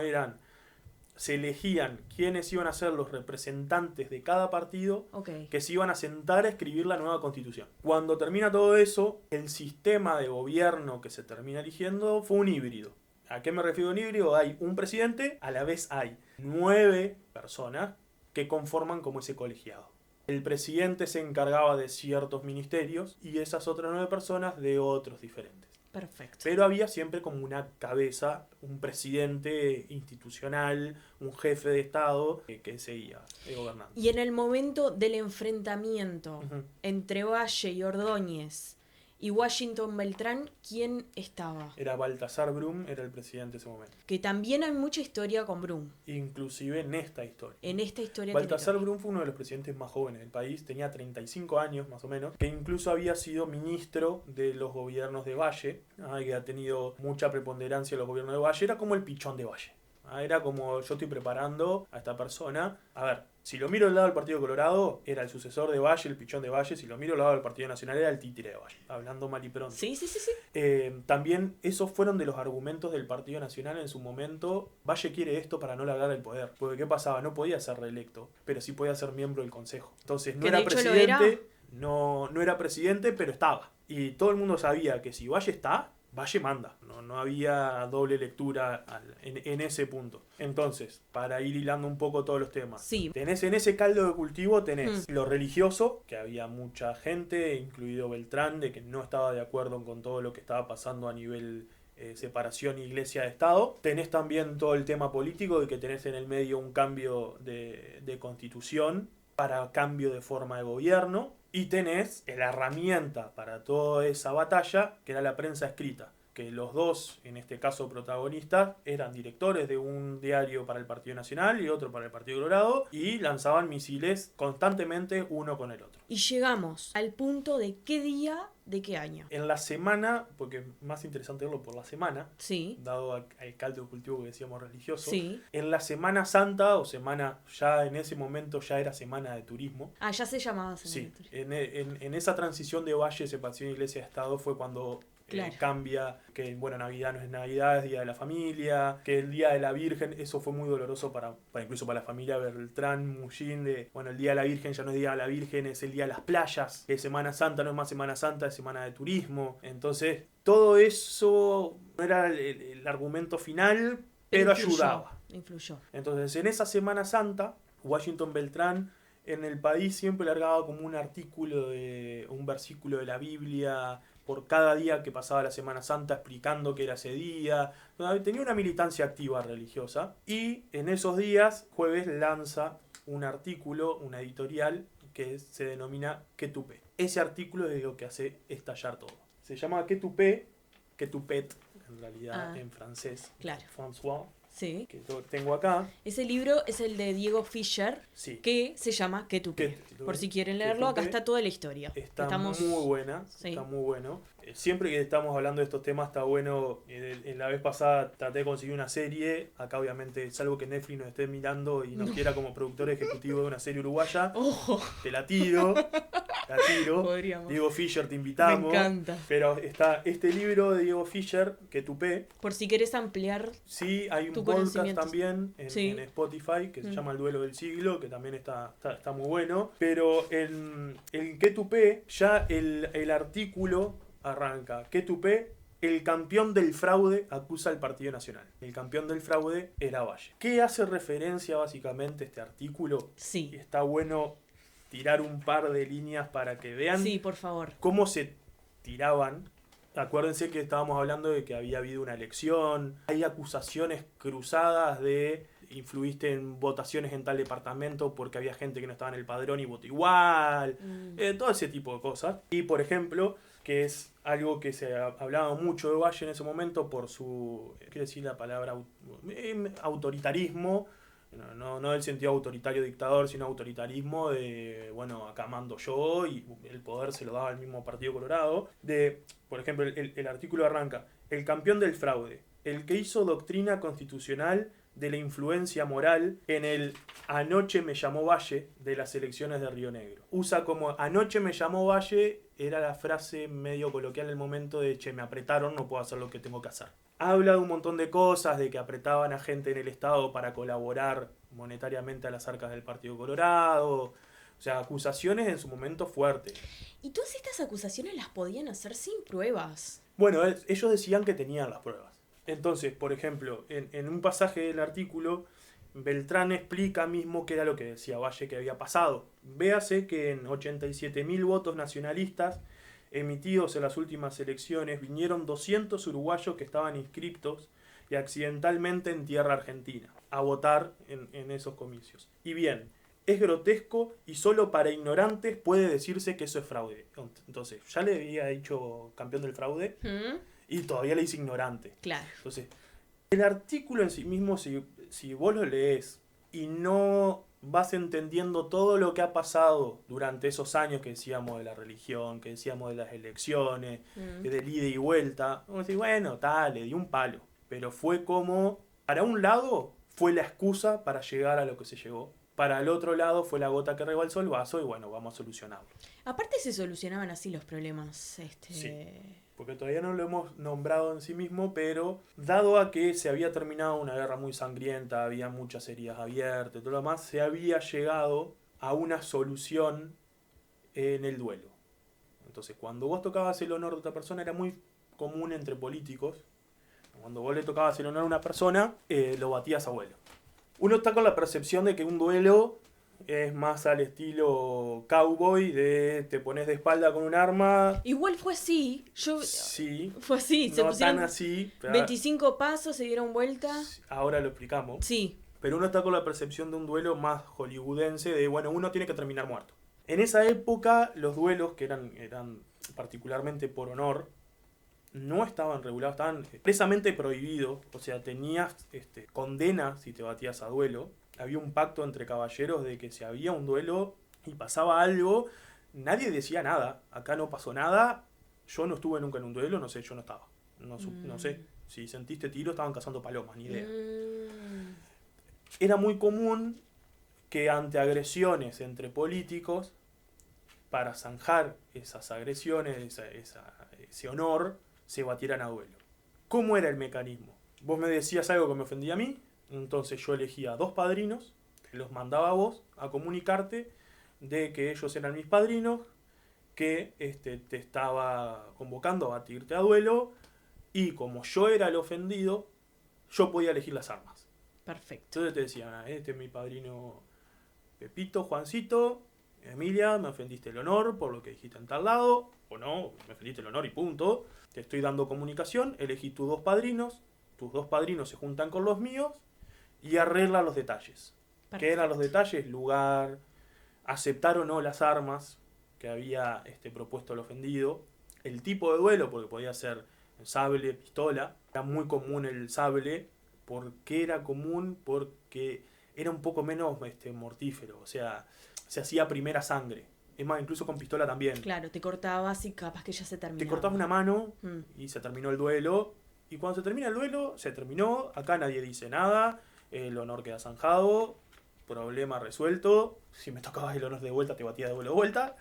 se elegían quiénes iban a ser los representantes de cada partido, que se iban a sentar a escribir la nueva constitución. Cuando termina todo eso, el sistema de gobierno que se termina eligiendo fue un híbrido. ¿A qué me refiero en híbrido? Hay un presidente, a la vez hay 9 personas que conforman como ese colegiado. El presidente se encargaba de ciertos ministerios y esas otras 9 personas de otros diferentes.
Perfecto.
Pero había siempre como una cabeza, un presidente institucional, un jefe de Estado que seguía gobernando.
Y en el momento del enfrentamiento
Ujú.
entre Valle y Ordóñez y Washington Beltrán, ¿quién estaba?
Era Baltasar Brum, era el presidente de ese momento.
Que también hay mucha historia con Brum.
Inclusive en esta historia.
En esta historia
Baltasar
tiene
Brum fue uno de los presidentes más jóvenes del país, tenía 35 años más o menos, que incluso había sido ministro de los gobiernos de Valle, que ha tenido mucha preponderancia en los gobiernos de Valle, era como el pichón de Valle. Era como, yo estoy preparando a esta persona. A ver, si lo miro del lado del Partido Colorado, era el sucesor de Valle, el pichón de Valle. Si lo miro del lado del Partido Nacional, era el títere de Valle. Hablando mal y pronto.
Sí.
También esos fueron de los argumentos del Partido Nacional en su momento. Valle quiere esto para no largar el poder. Porque ¿qué pasaba? No podía ser reelecto, pero sí podía ser miembro del Consejo. Entonces no
Que
era
de hecho lo
presidente, no era presidente, pero estaba. Y todo el mundo sabía que si Valle está, Valle manda. No había doble lectura en ese punto. Entonces, para ir hilando un poco todos los temas.
Sí.
Tenés en ese caldo de cultivo, tenés lo religioso, que había mucha gente, incluido Beltrán, de que no estaba de acuerdo con todo lo que estaba pasando a nivel separación iglesia-estado. Tenés también todo el tema político, de que tenés en el medio un cambio de constitución para cambio de forma de gobierno. Y tenés la herramienta para toda esa batalla, que era la prensa escrita. Que los dos, en este caso protagonistas, eran directores de un diario para el Partido Nacional y otro para el Partido Colorado, y lanzaban misiles constantemente uno con el otro.
Y llegamos al punto de qué día, de qué año.
En la semana, porque es más interesante verlo por la semana,
Sí.
dado al caldo de cultivo que decíamos religioso,
Sí.
en la Semana Santa, o semana, ya en ese momento ya era semana de turismo.
Ah, ya se llamaba Semana
Sí,
de Turismo.
en esa transición de Valle, separación Iglesia-Estado, fue cuando
Claro.
cambia, que bueno, Navidad no es Navidad, es Día de la Familia, que el Día de la Virgen, eso fue muy doloroso para incluso para la familia Beltrán, Mullín, bueno, el Día de la Virgen ya no es Día de la Virgen, es el Día de las Playas, que Semana Santa no es más Semana Santa, es Semana de Turismo. Entonces, todo eso no era el argumento final, pero ayudaba.
Influyó.
Entonces, en esa Semana Santa, Washington Beltrán en el país siempre largaba como un artículo un versículo de la Biblia por cada día que pasaba la Semana Santa, explicando qué era ese día. Tenía una militancia activa religiosa, y en esos días, jueves, lanza un artículo, una editorial que se denomina Que Tupé. Ese artículo es lo que hace estallar todo. Se llama Que Tupé, Que Tupet, en realidad en francés.
Claro.
François,
Sí.
que lo tengo acá.
Ese libro es el de Diego Fischer,
Sí.
que se llama ¿Qué Tupé? Por si quieren leerlo, acá está toda la historia.
Estamos muy buena,
Sí.
está muy bueno. Siempre que estamos hablando de estos temas está bueno. En la vez pasada traté de conseguir una serie. Acá obviamente es algo que Netflix nos esté mirando y nos quiera como productor ejecutivo de una serie uruguaya.
¡Ojo!
Te la tiro.
Podríamos.
Diego Fischer, te invitamos.
Me encanta.
Pero está este libro de Diego Fischer, Que Tupé.
Por si querés ampliar.
Sí, hay un
Tu
podcast
conocimiento.
también en Spotify que se llama El Duelo del Siglo, que también está muy bueno. Pero en Que Tupé ya el artículo arranca. Que Tupé, el campeón del fraude, acusa al Partido Nacional. El campeón del fraude era Valle. ¿Qué hace referencia básicamente este artículo?
Sí.
Y está bueno tirar un par de líneas para que vean
Sí, por favor.
cómo se tiraban. Acuérdense que estábamos hablando de que había habido una elección. Hay acusaciones cruzadas de influiste en votaciones en tal departamento porque había gente que no estaba en el padrón y votó igual. Todo ese tipo de cosas. Y por ejemplo, que es algo que se hablaba mucho de Valle en ese momento por su, quiero decir la palabra, autoritarismo. No del sentido autoritario dictador, sino autoritarismo de, bueno, acá mando yo, y el poder se lo daba al mismo Partido Colorado. Por ejemplo, el artículo arranca: el campeón del fraude, el que hizo doctrina constitucional de la influencia moral en el anoche me llamó Valle de las elecciones de Río Negro. Usa como anoche me llamó Valle, era la frase medio coloquial del momento de che, me apretaron, no puedo hacer lo que tengo que hacer. Habla de un montón de cosas, de que apretaban a gente en el Estado para colaborar monetariamente a las arcas del Partido Colorado. O sea, acusaciones en su momento fuertes.
Y todas estas acusaciones las podían hacer sin pruebas.
Bueno, ellos decían que tenían las pruebas. Entonces, por ejemplo, en un pasaje del artículo, Beltrán explica mismo qué era lo que decía Valle que había pasado. Véase que en 87.000 votos nacionalistas emitidos en las últimas elecciones vinieron 200 uruguayos que estaban inscriptos y accidentalmente en tierra argentina a votar en esos comicios. Y bien, es grotesco y solo para ignorantes puede decirse que eso es fraude. Entonces, ya le había dicho campeón del fraude y todavía le dice ignorante.
Claro.
Entonces, el artículo en sí mismo, si vos lo lees y no vas entendiendo todo lo que ha pasado durante esos años que decíamos de la religión, que decíamos de las elecciones, del ida y vuelta, vos decís, bueno, tal, le di un palo. Pero fue como, para un lado, fue la excusa para llegar a lo que se llegó. Para el otro lado fue la gota que rebalsó el vaso y bueno, vamos a solucionarlo.
Aparte se solucionaban así los problemas.
Sí. Porque todavía no lo hemos nombrado en sí mismo, pero dado a que se había terminado una guerra muy sangrienta, había muchas heridas abiertas y todo lo demás, se había llegado a una solución en el duelo. Entonces, cuando vos tocabas el honor de otra persona, era muy común entre políticos, cuando vos le tocabas el honor a una persona, lo batías a vuelo. Uno está con la percepción de que un duelo es más al estilo cowboy, de te pones de espalda con un arma.
Igual fue así.
Sí.
Fue así. Se
No
pusieron
tan así.
25 pasos, se dieron vuelta.
Ahora lo explicamos.
Sí.
Pero uno está con la percepción de un duelo más hollywoodense, de bueno, uno tiene que terminar muerto. En esa época, los duelos, que eran particularmente por honor, no estaban regulados, estaban expresamente prohibidos. O sea, tenías condena si te batías a duelo. Había un pacto entre caballeros de que si había un duelo y pasaba algo, nadie decía nada. Acá no pasó nada. Yo no estuve nunca en un duelo, no sé, yo no estaba. No sé. Si sentiste tiro, estaban cazando palomas, ni idea. Era muy común que ante agresiones entre políticos, para zanjar esas agresiones, ese honor, se batieran a duelo. ¿Cómo era el mecanismo? Vos me decías algo que me ofendía a mí, entonces yo elegía 2 padrinos, que los mandaba a vos a comunicarte de que ellos eran mis padrinos, que te estaba convocando a batirte a duelo, y como yo era el ofendido, yo podía elegir las armas.
Perfecto.
Entonces te decían, este es mi padrino Pepito, Juancito, Emilia, me ofendiste el honor por lo que dijiste en tal lado, o no, me ofendiste el honor y punto. Te estoy dando comunicación, elegí tus 2 padrinos se juntan con los míos y arreglan los detalles. Perfecto. ¿Qué eran los detalles? Lugar, aceptar o no las armas que había propuesto el ofendido, el tipo de duelo, porque podía ser sable, pistola, era muy común el sable. ¿Por qué era común? Porque era un poco menos mortífero, o sea, se hacía primera sangre. Es más, incluso con pistola también.
Claro, te cortabas y capaz que ya se terminaba.
Te cortabas una mano y se terminó el duelo. Y cuando se termina el duelo, se terminó. Acá nadie dice nada. El honor queda zanjado. Problema resuelto. Si me tocabas el honor de vuelta, te batía de duelo de vuelta.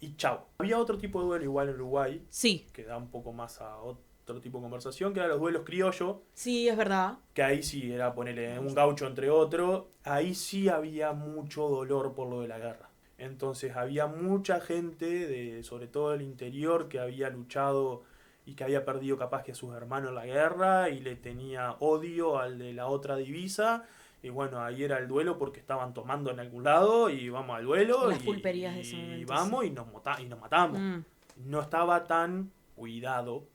Y chao. Había otro tipo de duelo igual en Uruguay.
Sí.
Que da un poco más a otro tipo de conversación, que eran los duelos criollos.
Sí, es verdad.
Que ahí sí era ponerle un gaucho entre otro. Ahí sí había mucho dolor por lo de la guerra. Entonces había mucha gente, sobre todo del interior, que había luchado y que había perdido capaz que a sus hermanos en la guerra y le tenía odio al de la otra divisa. Y bueno, ahí era el duelo porque estaban tomando en algún lado y vamos al duelo.
Las pulperías de ese momento.
Y vamos y nos matamos. No estaba tan cuidado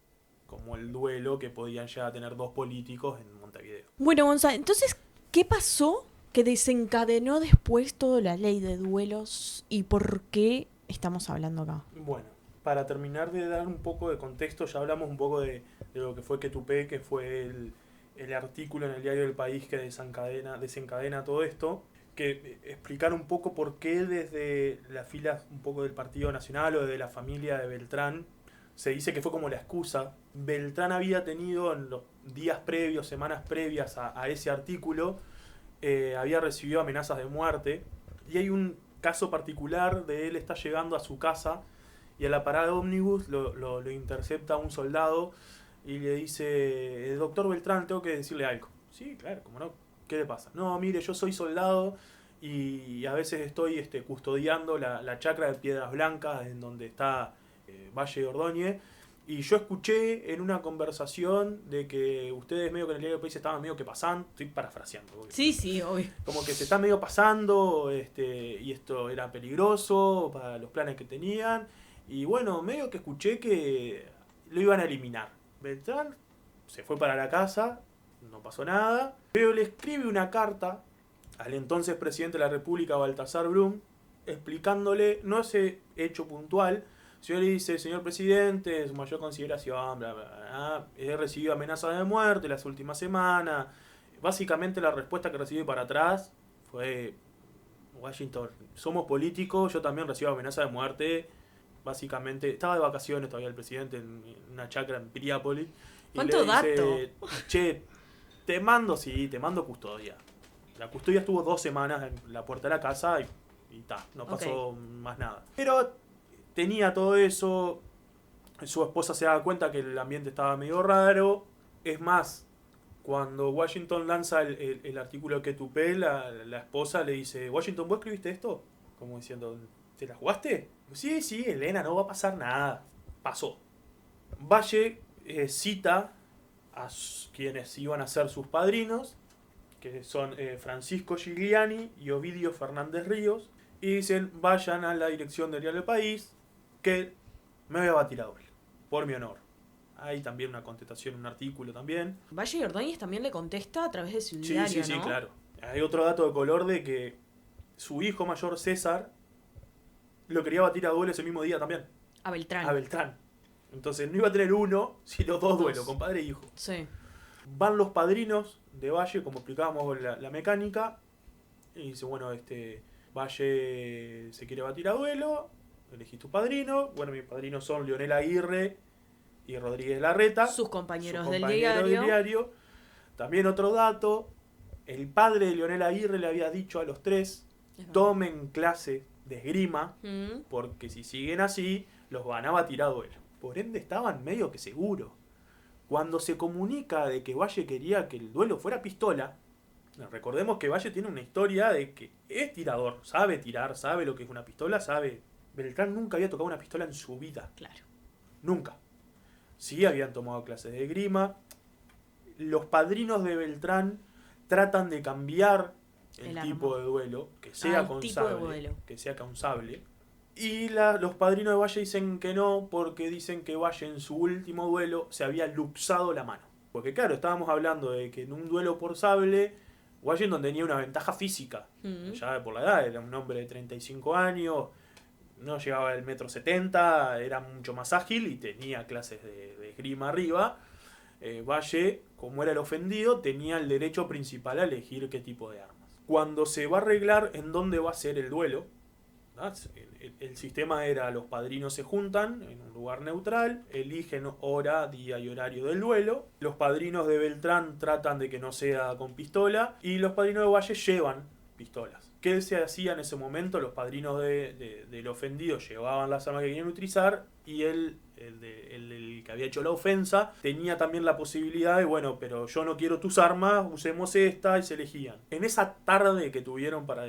como el duelo que podían llegar a tener 2 políticos en Montevideo.
Bueno, Gonzalo, entonces, ¿qué pasó que desencadenó después toda la ley de duelos y por qué estamos hablando acá?
Bueno, para terminar de dar un poco de contexto, ya hablamos un poco de lo que fue Quetupé, que fue el artículo en el diario del País que desencadena todo esto, que explicar un poco por qué desde las filas un poco del Partido Nacional o de la familia de Beltrán se dice que fue como la excusa. Beltrán había tenido en los días previos, semanas previas a ese artículo, había recibido amenazas de muerte, y hay un caso particular de él está llegando a su casa y a la parada de ómnibus lo intercepta un soldado y le dice, doctor Beltrán, tengo que decirle algo. Sí, claro, ¿cómo no? ¿Qué le pasa? No, mire, yo soy soldado y a veces estoy custodiando la chacra de Piedras Blancas en donde está Valle y Ordóñez, Y yo escuché en una conversación de que ustedes medio que en el diario del país estaban medio que pasando, estoy parafraseando.
Sí, obvio.
Como que se está medio pasando, y esto era peligroso para los planes que tenían. Y bueno, medio que escuché que lo iban a eliminar. Beltrán se fue para la casa, no pasó nada. Pero le escribe una carta al entonces presidente de la República, Baltasar Brum, explicándole, no ese hecho puntual, sino le dice: señor presidente, su mayor consideración, bla, bla, bla, he recibido amenazas de muerte las últimas semanas. Básicamente la respuesta que recibí para atrás fue: Washington, somos políticos, yo también recibo amenazas de muerte. Básicamente, estaba de vacaciones todavía el presidente en una chacra en Piriápolis. Y
¿Cuánto
le dice:
dato?
che, te mando custodia. La custodia estuvo 2 semanas en la puerta de la casa y ta, no pasó más nada. Pero tenía todo eso, su esposa se daba cuenta que el ambiente estaba medio raro. Es más, cuando Washington lanza el artículo que tupé, la esposa le dice: Washington, ¿vos escribiste esto? Como diciendo: ¿te la jugaste? Sí, Elena, no va a pasar nada. Pasó. Valle cita a quienes iban a ser sus padrinos, que son Francisco Gigliani y Ovidio Fernández Ríos, y dicen: vayan a la dirección del diario del país, que me voy a batir a doble, por mi honor. Hay también una contestación, un artículo también.
Valle y Ordóñez también le contesta a través de su
Sí,
diario,
sí,
¿no?
claro. Hay otro dato de color de que su hijo mayor, César, lo quería batir a duelo ese mismo día también,
A Beltrán.
a Beltrán. Entonces no iba a tener uno, sino 2 duelos, con padre e hijo.
Sí.
Van los padrinos de Valle, como explicábamos la mecánica, y dice: bueno, Valle se quiere batir a duelo, elegís tu padrino. Bueno, mis padrinos son Leonel Aguirre y Rodríguez Larreta,
Sus compañeros,
sus
del
compañeros
diario.
del diario. También otro dato: el padre de Leonel Aguirre le había dicho a los 3: tomen clase de esgrima, porque si siguen así, los van a batir a duelo. Por ende, estaban medio que seguros. Cuando se comunica de que Valle quería que el duelo fuera pistola, recordemos que Valle tiene una historia de que es tirador, sabe tirar, sabe lo que es una pistola, sabe. Beltrán nunca había tocado una pistola en su vida.
Claro.
Nunca. Sí habían tomado clases de esgrima. Los padrinos de Beltrán tratan de cambiar el tipo de duelo, que sea con sable, que sea con sable. Y los padrinos de Valle dicen que no, porque dicen que Valle en su último duelo se había luxado la mano. Porque claro, estábamos hablando de que en un duelo por sable, Washington tenía una ventaja física. Ya por la edad, era un hombre de 35 años, no llegaba al 1,70 m, era mucho más ágil y tenía clases de esgrima arriba. Valle, como era el ofendido, tenía el derecho principal a elegir qué tipo de armas. Cuando se va a arreglar en dónde va a ser el duelo, el sistema era: los padrinos se juntan en un lugar neutral, eligen hora, día y horario del duelo. Los padrinos de Beltrán tratan de que no sea con pistola, y los padrinos de Valle llevan pistolas. ¿Qué se hacía en ese momento? Los padrinos del ofendido llevaban las armas que querían utilizar, y el que había hecho la ofensa tenía también la posibilidad de: bueno, pero yo no quiero tus armas, usemos esta, y se elegían. En esa tarde que tuvieron para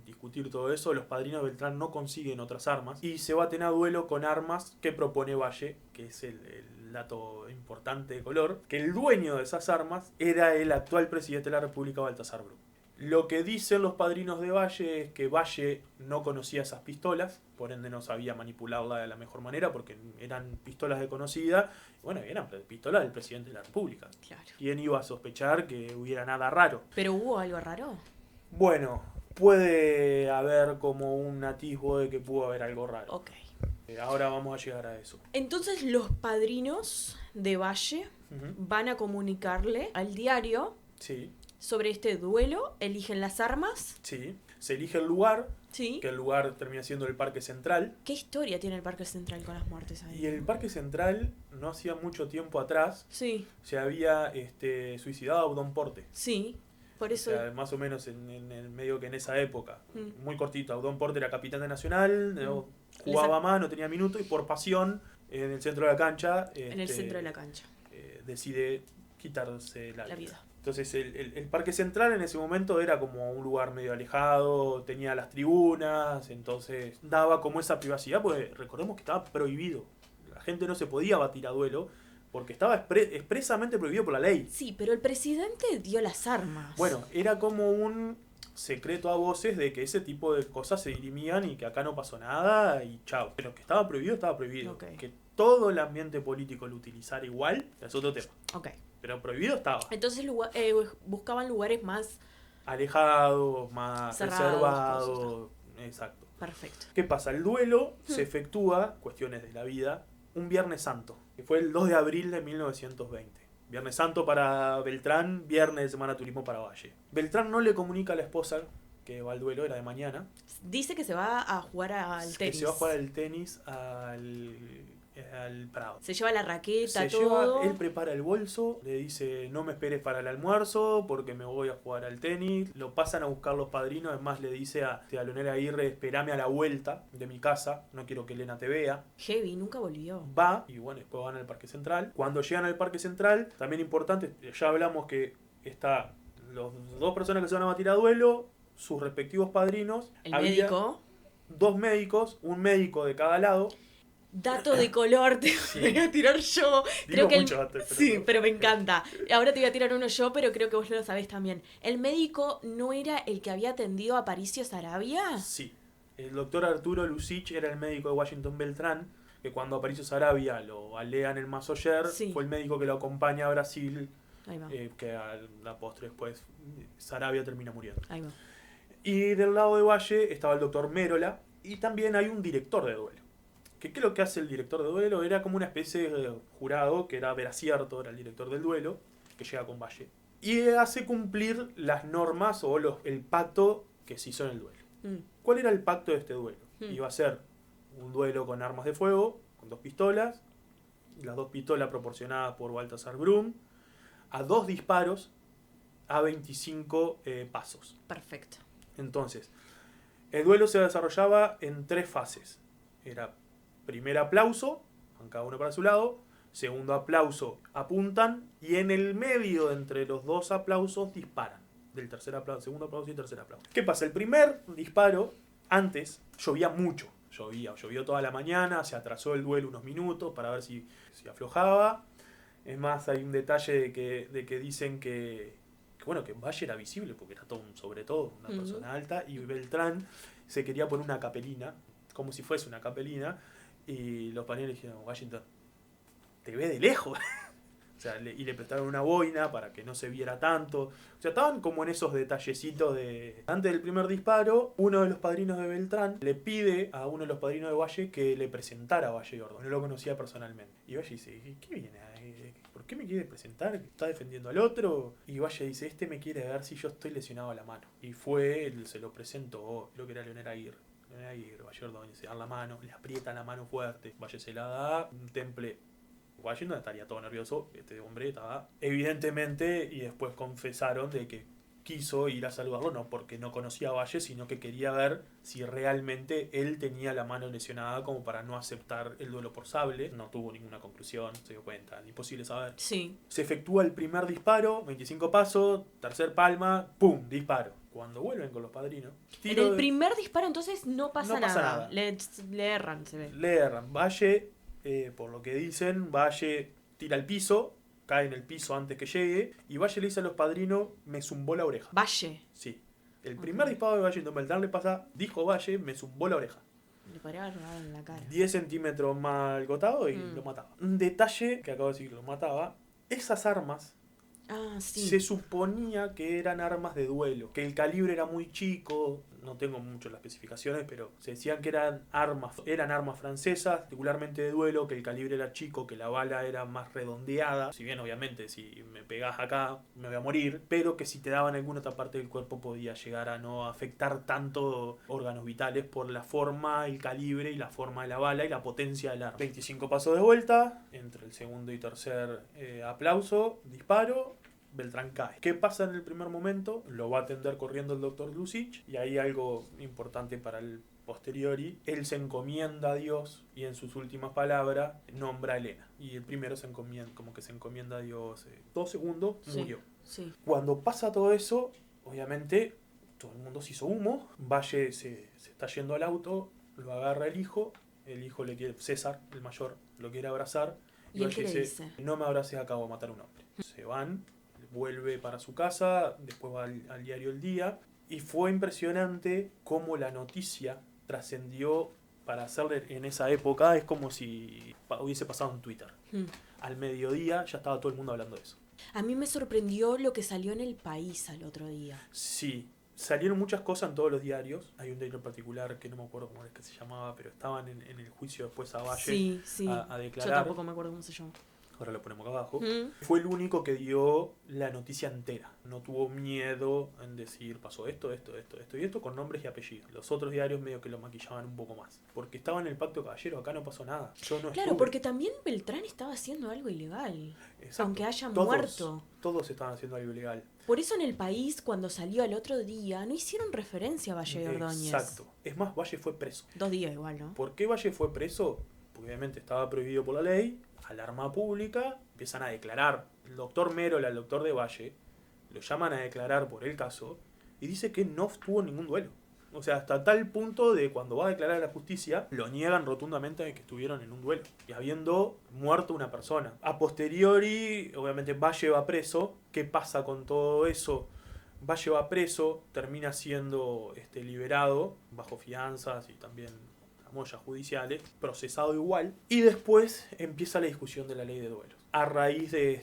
discutir todo eso, los padrinos de Beltrán no consiguen otras armas y se va a tener duelo con armas que propone Valle, que es el dato importante de color, que el dueño de esas armas era el actual presidente de la República, Baltasar Brum. Lo que dicen los padrinos de Valle es que Valle no conocía esas pistolas, por ende no sabía manipularla de la mejor manera, porque eran pistolas desconocidas. Bueno, eran pistolas del presidente de la República.
Claro.
¿Quién iba a sospechar que hubiera nada raro?
¿Pero hubo algo raro?
Bueno, puede haber como un atisbo de que pudo haber algo raro.
Ok.
Ahora vamos a llegar a eso.
Entonces los padrinos de Valle van a comunicarle al diario
Sí,
sobre este duelo, eligen las armas.
sí. Se elige el lugar,
Sí.
que el lugar termina siendo el Parque Central.
¿Qué historia tiene el Parque Central con las muertes ahí?
Y el Parque Central, no hacía mucho tiempo atrás,
Sí,
se había suicidado a Abdón Porte.
sí. Por eso...
O sea, más o menos en el medio que en esa época. Muy cortito. Abdón Porte era capitán de Nacional, no jugaba más, no tenía minuto, y por pasión, en el centro de la cancha...
en el centro de la cancha.
Decide quitarse la vida.
vida.
Entonces el Parque Central en ese momento era como un lugar medio alejado, tenía las tribunas, entonces daba como esa privacidad, porque recordemos que estaba prohibido. La gente no se podía batir a duelo porque estaba expresamente prohibido por la ley.
Sí, pero el presidente dio las armas.
Bueno, era como un secreto a voces de que ese tipo de cosas se dirimían y que acá no pasó nada y chao. Pero que estaba prohibido, estaba prohibido.
Ok.
Que todo el ambiente político lo utilizara igual es otro tema.
Ok.
Pero prohibido estaba.
Entonces buscaban lugares más
Alejados, más
cerrados.
reservados. Exacto.
Perfecto.
¿Qué pasa? El duelo se efectúa, cuestiones de la vida, un Viernes Santo, que fue el 2 de abril de 1920. Viernes Santo para Beltrán, viernes de semana turismo para Valle. Beltrán no le comunica a la esposa que va al duelo, era de mañana.
Dice que se va a jugar al tenis.
Que se va a jugar al tenis al Prado.
Se lleva la raqueta,
todo. Él prepara el bolso, le dice no me esperes para el almuerzo porque me voy a jugar al tenis. Lo pasan a buscar los padrinos, además le dice a Leonel Aguirre, esperame a la vuelta de mi casa, no quiero que Elena te vea.
Heavy, nunca volvió.
Va, y bueno, después van al Parque Central. Cuando llegan al Parque Central, también importante, ya hablamos que está los dos personas que se van a batir a duelo, sus respectivos padrinos.
El médico.
Dos médicos, un médico de cada lado.
Dato de color, te voy a tirar yo.
Digo
creo que
mucho antes, pero
sí,
no.
pero me encanta. Ahora te voy a tirar uno yo, pero creo que vos lo sabés también. ¿El médico no era el que había atendido a Aparicio Saravia?
Sí. El doctor Arturo Lucich era el médico de Washington Beltrán, que cuando Aparicio Saravia lo alegan en Masoyer,
Sí.
fue el médico que lo acompaña a Brasil,
Ahí va.
que a la postre después Saravia termina muriendo.
Ahí va.
Y del lado de Valle estaba el doctor Mérola, y también hay un director de duelo. ¿Qué es lo que hace el director de duelo? Era como una especie de jurado, que era Veracierto, era el director del duelo, que llega con Valle. Y hace cumplir las normas o el pacto que se hizo en el duelo. ¿Cuál era el pacto de este duelo? Iba a ser un duelo con armas de fuego, con 2 pistolas, las 2 pistolas proporcionadas por Baltasar Brum, a 2 disparos, a 25 pasos.
Perfecto.
Entonces, el duelo se desarrollaba en 3 fases. Era primer aplauso, van cada uno para su lado. Segundo aplauso, apuntan. Y en el medio, entre los 2 aplausos, disparan. Del tercer aplauso, segundo aplauso y tercer aplauso. ¿Qué pasa? El primer disparo, antes, llovía mucho. Llovió toda la mañana, se atrasó el duelo unos minutos para ver si aflojaba. Es más, hay un detalle de que dicen que Valle era visible porque era todo sobre todo una persona alta, y Beltrán se quería poner una capelina, como si fuese una capelina, y los paneles dijeron, Washington, te ve de lejos. O sea, y le prestaron una boina para que no se viera tanto. O sea, estaban como en esos detallecitos de... Antes del primer disparo, uno de los padrinos de Beltrán le pide a uno de los padrinos de Valle que le presentara a Valle Gordon. No lo conocía personalmente. Y Valle dice, ¿qué viene? ¿Por qué me quiere presentar? ¿Está defendiendo al otro? Y Valle dice, este me quiere ver si yo estoy lesionado a la mano. Y se lo presentó, creo que era Leonel Aguirre. Valle Gordon se da la mano, le aprieta la mano fuerte. Valle se la da, un temple. Washington estaría todo nervioso, este hombre estaba evidentemente, y después confesaron de que quiso ir a saludarlo, no porque no conocía a Valle, sino que quería ver si realmente él tenía la mano lesionada como para no aceptar el duelo por sable. No tuvo ninguna conclusión, se dio cuenta, imposible saber.
Sí.
Se efectúa el primer disparo, 25 pasos, tercer palma, ¡pum! Disparo. Cuando vuelven con los padrinos...
En el primer disparo entonces no pasa nada. Le erran, se ve.
Le erran. Valle... por lo que dicen, Valle tira al piso, cae en el piso antes que llegue, y Valle le dice a los padrinos, me zumbó la oreja.
Valle.
Sí. El primer disparo de Washington Beltrán le pasa, dijo Valle, me zumbó la oreja.
Le podría haber dado en la cara.
10 centímetros mal gotado y lo mataba. Un detalle que acabo de decir que lo mataba, esas armas se suponía que eran armas de duelo, que el calibre era muy chico, no tengo mucho las especificaciones, pero se decían que eran armas francesas, particularmente de duelo, que el calibre era chico, que la bala era más redondeada, si bien obviamente si me pegás acá me voy a morir, pero que si te daban alguna otra parte del cuerpo podía llegar a no afectar tanto órganos vitales por la forma, el calibre y la forma de la bala y la potencia del arma. 25 pasos de vuelta, entre el segundo y tercer aplauso, disparo, Beltrán cae. ¿Qué pasa en el primer momento? Lo va a atender corriendo el doctor Lucich, y hay algo importante para el posteriori. Él se encomienda a Dios y en sus últimas palabras nombra a Elena. Y el primero se encomienda a Dios 2 segundos, murió.
Sí.
Cuando pasa todo eso, obviamente todo el mundo se hizo humo. Valle se está yendo al auto, lo agarra el hijo, el hijo le quiere, César, el mayor, lo quiere abrazar.
¿Y él qué le dice?
No me abraces, acabo de matar a un hombre. Se van, vuelve para su casa, después va al diario El Día. Y fue impresionante cómo la noticia trascendió para hacerle en esa época. Es como si hubiese pasado en Twitter. Al mediodía ya estaba todo el mundo hablando de eso.
A mí me sorprendió lo que salió en El País al otro día.
Sí, salieron muchas cosas en todos los diarios. Hay un diario en particular que no me acuerdo cómo es que se llamaba, pero estaban en el juicio después a Valle a declarar.
Yo tampoco me acuerdo cómo se llama.
Ahora lo ponemos acá abajo. Fue el único que dio la noticia entera. No tuvo miedo en decir pasó esto y esto con nombres y apellidos. Los otros diarios medio que lo maquillaban un poco más. Porque estaba en el pacto caballero, acá no pasó nada. Yo no
Claro, porque también Beltrán estaba haciendo algo ilegal.
Exacto.
Aunque haya muerto.
Todos estaban haciendo algo ilegal.
Por eso en El País, cuando salió al otro día, no hicieron referencia a Valle de Ordóñez.
Exacto. Es más, Valle fue preso.
2 días igual, ¿no?
¿Por qué Valle fue preso? Porque obviamente estaba prohibido por la ley. Alarma pública, empiezan a declarar. El doctor Merola, el doctor de Valle, lo llaman a declarar por el caso y dice que no tuvo ningún duelo. O sea, hasta tal punto de cuando va a declarar a la justicia, lo niegan rotundamente de que estuvieron en un duelo. Y habiendo muerto una persona. A posteriori, obviamente Valle va preso. ¿Qué pasa con todo eso? Valle va preso, termina siendo liberado bajo fianzas y también moyas judiciales, procesado igual, y después empieza la discusión de la ley de duelos, a raíz de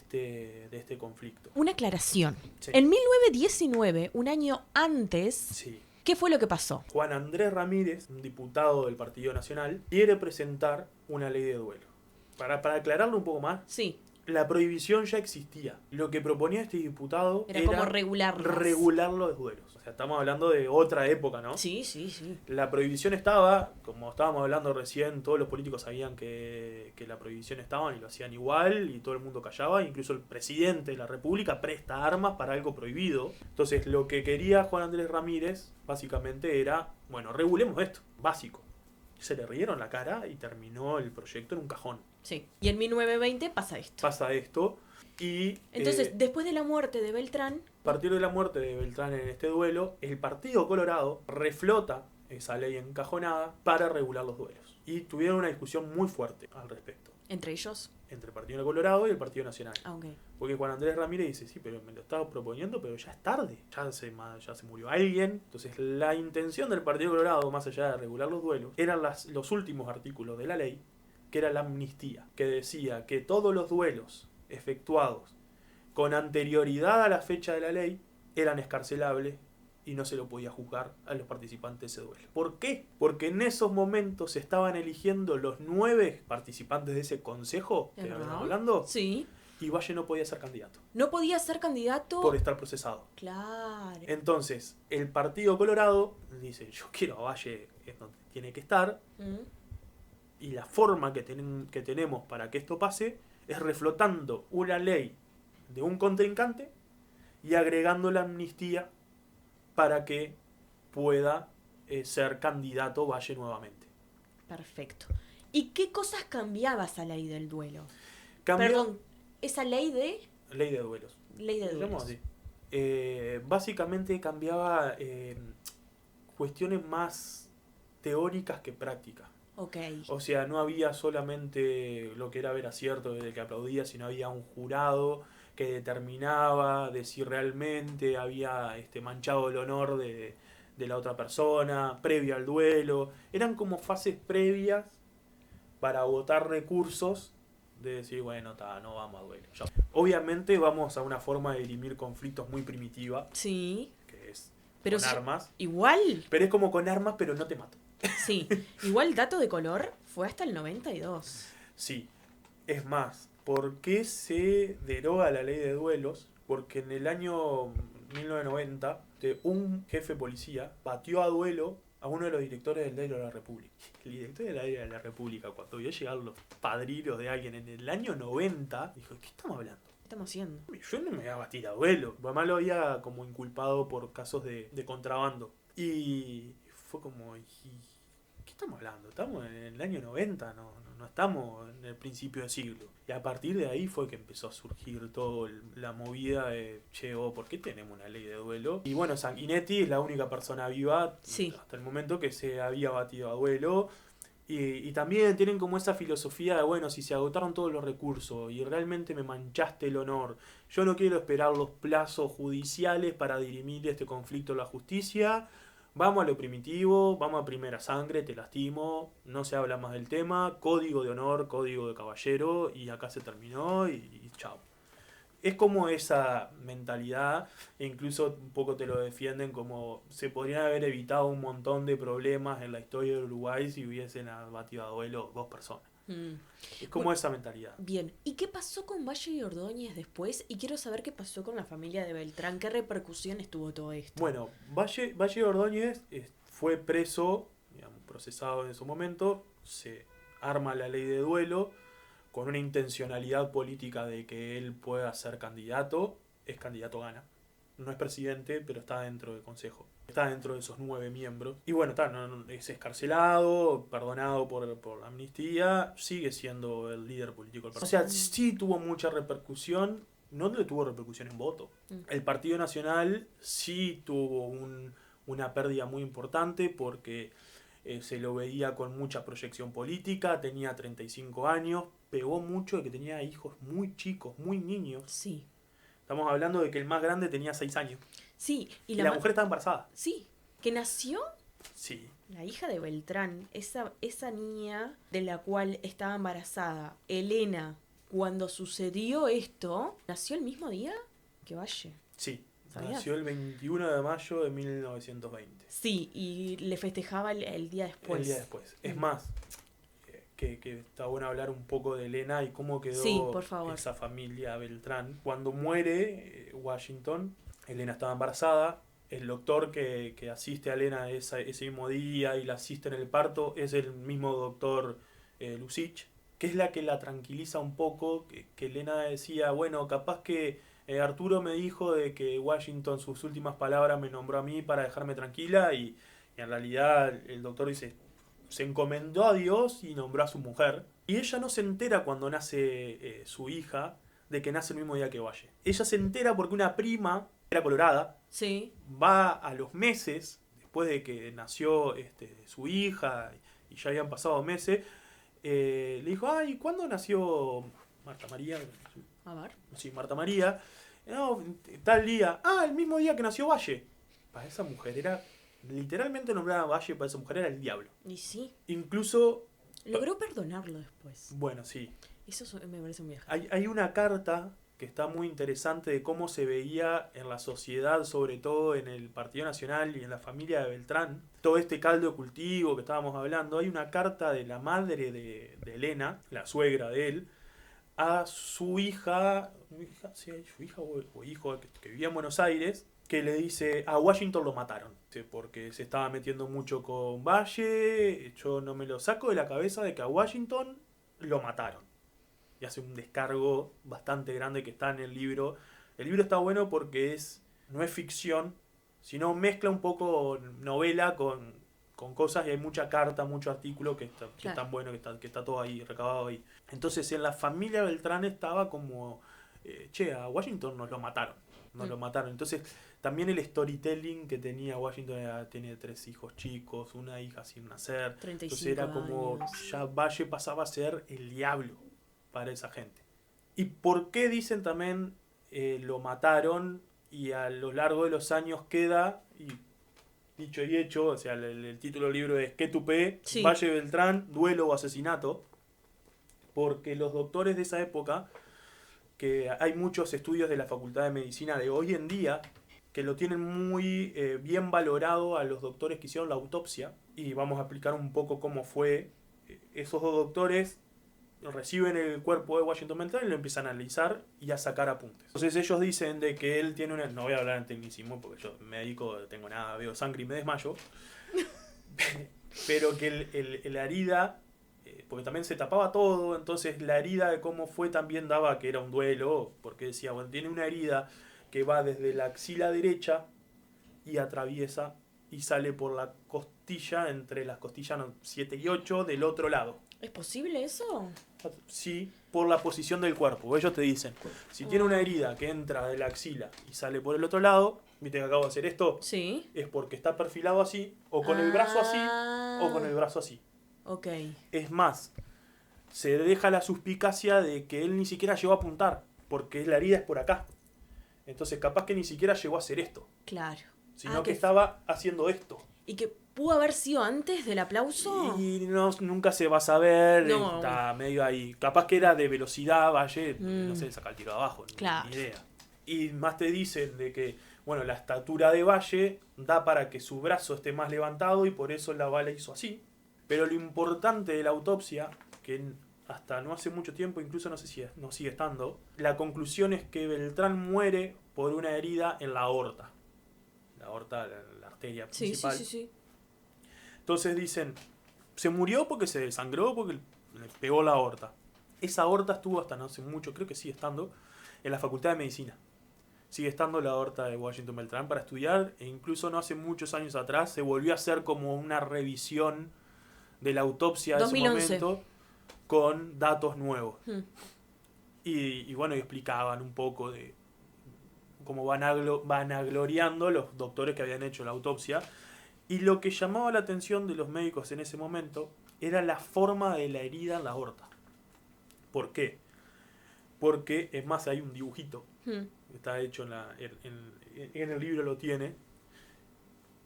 este conflicto.
Una aclaración.
Sí.
En 1919, un año antes,
Sí.
¿qué fue lo que pasó?
Juan Andrés Ramírez, un diputado del Partido Nacional, quiere presentar una ley de duelo. Para aclararlo un poco más,
Sí.
la prohibición ya existía. Lo que proponía este diputado
Era como regular
los duelos. O sea, estamos hablando de otra época, ¿no?
Sí, sí, sí.
La prohibición estaba, como estábamos hablando recién, todos los políticos sabían que la prohibición estaba y lo hacían igual y todo el mundo callaba. Incluso el presidente de la República presta armas para algo prohibido. Entonces, lo que quería Juan Andrés Ramírez, básicamente, era, bueno, regulemos esto, básico. Se le rieron la cara y terminó el proyecto en un cajón.
Sí. Y en 1920 pasa esto.
Y
entonces, después de la muerte de Beltrán,
a partir de la muerte de Beltrán en este duelo, el Partido Colorado reflota esa ley encajonada para regular los duelos. Y tuvieron una discusión muy fuerte al respecto.
¿entre ellos?
Entre el Partido Colorado y el Partido Nacional.
Ah, ok.
Porque Juan Andrés Ramírez dice, sí, pero me lo estaba proponiendo, pero ya es tarde. Ya se murió alguien. Entonces, la intención del Partido Colorado, más allá de regular los duelos, eran los últimos artículos de la ley, que era la amnistía, que decía que todos los duelos efectuados con anterioridad a la fecha de la ley eran escarcelables y no se lo podía juzgar a los participantes de ese duelo. ¿Por qué? Porque en esos momentos se estaban eligiendo los 9 participantes de ese consejo que estamos hablando.
Sí.
Y Valle no podía ser candidato.
No podía ser candidato
Por estar procesado.
Claro.
Entonces, el Partido Colorado dice, yo quiero a Valle, es donde tiene que estar. Y la forma que tenemos para que esto pase es reflotando una ley de un contrincante y agregando la amnistía para que pueda ser candidato Valle nuevamente.
Perfecto. ¿Y qué cosas cambiaba esa ley del duelo?
Cambió,
Perdón, esa ley de...
Ley de duelos.
Ley de duelos.
Así. Básicamente cambiaba cuestiones más teóricas que prácticas.
Okay.
O sea, no había solamente lo que era ver acierto del que aplaudía, sino había un jurado que determinaba de si realmente había manchado el honor de la otra persona, previo al duelo. Eran como fases previas para votar recursos de decir, bueno, no vamos a duelo. Ya. Obviamente vamos a una forma de dirimir conflictos muy primitiva.
Sí.
Que es
pero
con armas.
Igual.
Pero es como con armas, pero no te mato.
Sí, igual dato de color fue hasta el 92.
Sí, es más, ¿por qué se deroga la ley de duelos? Porque en el año 1990 un jefe de policía batió a duelo a uno de los directores del Diario de la República. El director del Diario de la República, cuando vio llegar los padrinos de alguien en el año 90, dijo, ¿qué estamos hablando?
¿Qué estamos haciendo?
Yo no me voy a batir a duelo. Además lo había como inculpado por casos de contrabando. Y fue como, ¿qué estamos hablando? Estamos en el año 90, no estamos en el principio del siglo. Y a partir de ahí fue que empezó a surgir toda la movida de, ¿por qué tenemos una ley de duelo? Y bueno, Sanguinetti es la única persona viva hasta el momento que se había batido a duelo. Y también tienen como esa filosofía de, bueno, si se agotaron todos los recursos y realmente me manchaste el honor, yo no quiero esperar los plazos judiciales para dirimir este conflicto en la justicia, vamos a lo primitivo, vamos a primera sangre, te lastimo, no se habla más del tema, código de honor, código de caballero, y acá se terminó y chao. Es como esa mentalidad, e incluso un poco te lo defienden como se podrían haber evitado un montón de problemas en la historia de Uruguay si hubiesen batido a duelo dos personas. Es como esa mentalidad.
Bien, ¿y qué pasó con Valle y Ordóñez después? Y quiero saber qué pasó con la familia de Beltrán, qué repercusiones tuvo todo esto.
Bueno, Valle Ordóñez fue preso, digamos, procesado en su momento, se arma la ley de duelo con una intencionalidad política de que él pueda ser candidato, es candidato, gana. No es presidente, pero está dentro del consejo. Está dentro de esos 9 miembros. Y bueno, es escarcelado, perdonado por la amnistía, sigue siendo el líder político del partido. O sea, sí tuvo mucha repercusión, no le tuvo repercusión en voto. El Partido Nacional sí tuvo una pérdida muy importante porque se lo veía con mucha proyección política, tenía 35 años, pegó mucho de que tenía hijos muy chicos, muy niños.
Sí.
Estamos hablando de que el más grande tenía 6 años.
Sí.
Y la mujer estaba embarazada.
Sí. ¿Que nació?
Sí.
La hija de Beltrán, esa niña de la cual estaba embarazada, Elena, cuando sucedió esto, ¿nació el mismo día que Valle?
Sí.
¿Sabías?
Nació el 21 de mayo de 1920.
Sí, y le festejaba el día después.
El día después. Es más, que está bueno hablar un poco de Elena y cómo quedó
sí, por favor.
esa familia Beltrán. Cuando muere Washington, Elena estaba embarazada. El doctor que asiste a Elena ese mismo día y la asiste en el parto es el mismo doctor Lucich, que es la que la tranquiliza un poco, que Elena decía, bueno, capaz que Arturo me dijo de que Washington sus últimas palabras me nombró a mí para dejarme tranquila y en realidad el doctor dice, se encomendó a Dios y nombró a su mujer. Y ella no se entera cuando nace su hija de que nace el mismo día que Valle. Ella se entera porque una prima, era colorada,
sí,
va a los meses, después de que nació su hija y ya habían pasado meses, le dijo, ay, ¿cuándo nació Marta María?
A ver.
Sí, Marta María. No, tal día. Ah, el mismo día que nació Valle. Para esa mujer era... Literalmente nombrada Valle, para esa mujer era el diablo.
Y sí.
Incluso...
Logró perdonarlo después.
Bueno, sí.
Eso me parece un viaje.
Hay una carta que está muy interesante de cómo se veía en la sociedad, sobre todo en el Partido Nacional y en la familia de Beltrán, todo este caldo de cultivo que estábamos hablando. Hay una carta de la madre de Elena, la suegra de él, a su hija o hijo que vivía en Buenos Aires, que le dice, a Washington lo mataron, porque se estaba metiendo mucho con Valle, yo no me lo saco de la cabeza de que a Washington lo mataron. Y hace un descargo bastante grande que está en el libro. El libro está bueno porque no es ficción, sino mezcla un poco novela con cosas y hay mucha carta, mucho artículo que es tan bueno, que está todo ahí, recabado ahí. Entonces en la familia Beltrán estaba como, a Washington nos lo mataron. Lo mataron. Entonces también el storytelling que tenía Washington tiene 3 hijos chicos, una hija sin nacer.
35
Entonces era como,
años.
ya Valle pasaba a ser el diablo para esa gente. ¿Y por qué dicen también lo mataron y a lo largo de los años queda, y dicho y hecho, o sea, el título del libro es ¿Qué tupé? Sí. Valle Beltrán, duelo o asesinato? Porque los doctores de esa época, que hay muchos estudios de la Facultad de Medicina de hoy en día, que lo tienen muy bien valorado a los doctores que hicieron la autopsia, y vamos a explicar un poco cómo fue. Esos dos doctores reciben el cuerpo de Washington Beltrán y lo empiezan a analizar y a sacar apuntes. Entonces ellos dicen de que él tiene no voy a hablar en tecnicismo porque yo me dedico, tengo nada, veo sangre y me desmayo, pero que la herida, porque también se tapaba todo, entonces la herida de cómo fue también daba que era un duelo, porque decía, bueno, tiene una herida que va desde la axila derecha y atraviesa y sale por la costilla, entre las costillas 7 y 8 del otro lado.
¿Es posible eso?
Sí, por la posición del cuerpo. Ellos te dicen, si tiene una herida que entra de la axila y sale por el otro lado, viste que acabo de hacer esto,
sí,
es porque está perfilado así, o con el brazo así, o con el brazo así.
Ok.
Es más, se deja la suspicacia de que él ni siquiera llegó a apuntar, porque la herida es por acá. Entonces capaz que ni siquiera llegó a hacer esto,
Claro.
sino que estaba haciendo esto.
¿Y que pudo haber sido antes del aplauso?
Y no, nunca se va a saber,
No.
está medio ahí. Capaz que era de velocidad, Valle, no sé, saca el tiro de abajo,
Claro.
ni idea. Y más te dicen de que, bueno, la estatura de Valle da para que su brazo esté más levantado y por eso la bala hizo así. Pero lo importante de la autopsia, que hasta no hace mucho tiempo, incluso no sé si no sigue estando, la conclusión es que Beltrán muere por una herida en la aorta. La aorta, la arteria principal.
Sí.
Entonces dicen, se murió porque se desangró, porque le pegó la aorta. Esa aorta estuvo hasta no hace mucho, creo que sigue estando, en la Facultad de Medicina. Sigue estando la aorta de Washington Beltrán para estudiar, e incluso no hace muchos años atrás se volvió a hacer como una revisión de la autopsia de
2011.
ese momento con datos nuevos.
Hmm.
Y bueno, y explicaban un poco de cómo vanagloriando los doctores que habían hecho la autopsia. Y lo que llamaba la atención de los médicos en ese momento era la forma de la herida en la aorta. ¿Por qué? Porque, es más, hay un dibujito. Está hecho en el libro, lo tiene.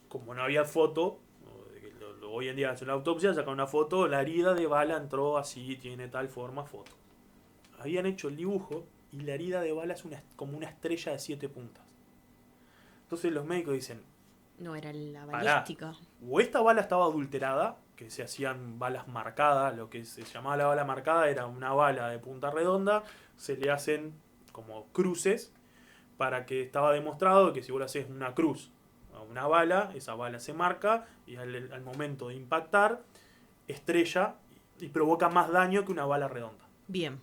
Como no había foto, hoy en día hacen la autopsia, sacan una foto, la herida de bala entró así, tiene tal forma, foto. Habían hecho el dibujo y la herida de bala es como una estrella de 7 puntas. Entonces los médicos dicen,
No era la balística.
o esta bala estaba adulterada, que se hacían balas marcadas, lo que se llamaba la bala marcada era una bala de punta redonda, se le hacen como cruces, para que estaba demostrado que si vos le haces una cruz a una bala, esa bala se marca y al momento de impactar, estrella y provoca más daño que una bala redonda.
Bien.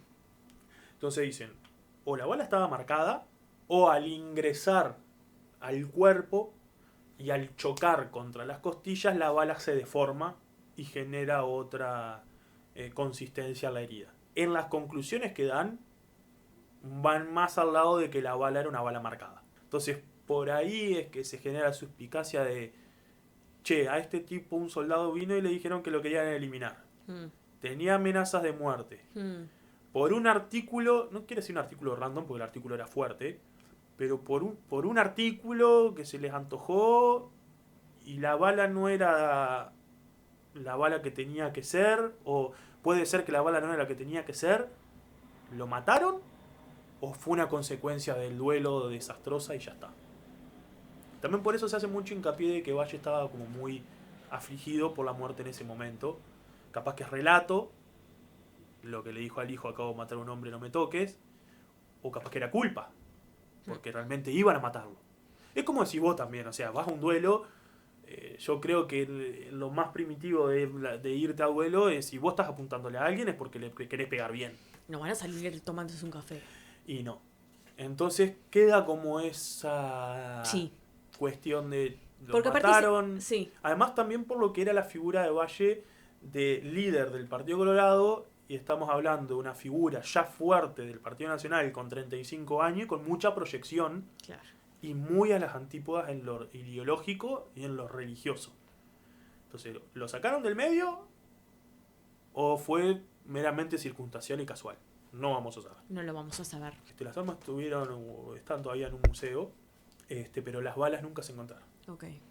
Entonces dicen, o la bala estaba marcada, o al ingresar al cuerpo y al chocar contra las costillas, la bala se deforma y genera otra consistencia a la herida. En las conclusiones que dan, van más al lado de que la bala era una bala marcada. Entonces, por ahí es que se genera suspicacia de, che, a este tipo un soldado vino y le dijeron que lo querían eliminar. Tenía amenazas de muerte. Por un artículo, no quiero decir un artículo random porque el artículo era fuerte, pero por un artículo que se les antojó y la bala no era la bala que tenía que ser, o puede ser que la bala no era la que tenía que ser, ¿lo mataron? ¿O fue una consecuencia del duelo desastrosa y ya está? También por eso se hace mucho hincapié de que Valle estaba como muy afligido por la muerte en ese momento. Capaz que es relato, lo que le dijo al hijo, acabo de matar a un hombre, no me toques, o capaz que era culpa, porque realmente iban a matarlo. Es como decís vos también, o sea, vas a un duelo, yo creo que lo más primitivo de irte a duelo es si vos estás apuntándole a alguien es porque le querés pegar bien.
No van a salir tomándose un café.
Y no. Entonces queda como esa cuestión de lo
porque
mataron.
Sí.
Además también por lo que era la figura de Valle de líder del Partido Colorado, y estamos hablando de una figura ya fuerte del Partido Nacional con 35 años y con mucha proyección.
Claro.
Y muy a las antípodas en lo ideológico y en lo religioso. Entonces, ¿lo sacaron del medio o fue meramente circunstancial y casual? No vamos a saber.
No lo vamos a saber.
Las armas están todavía en un museo, pero las balas nunca se encontraron.
Okay.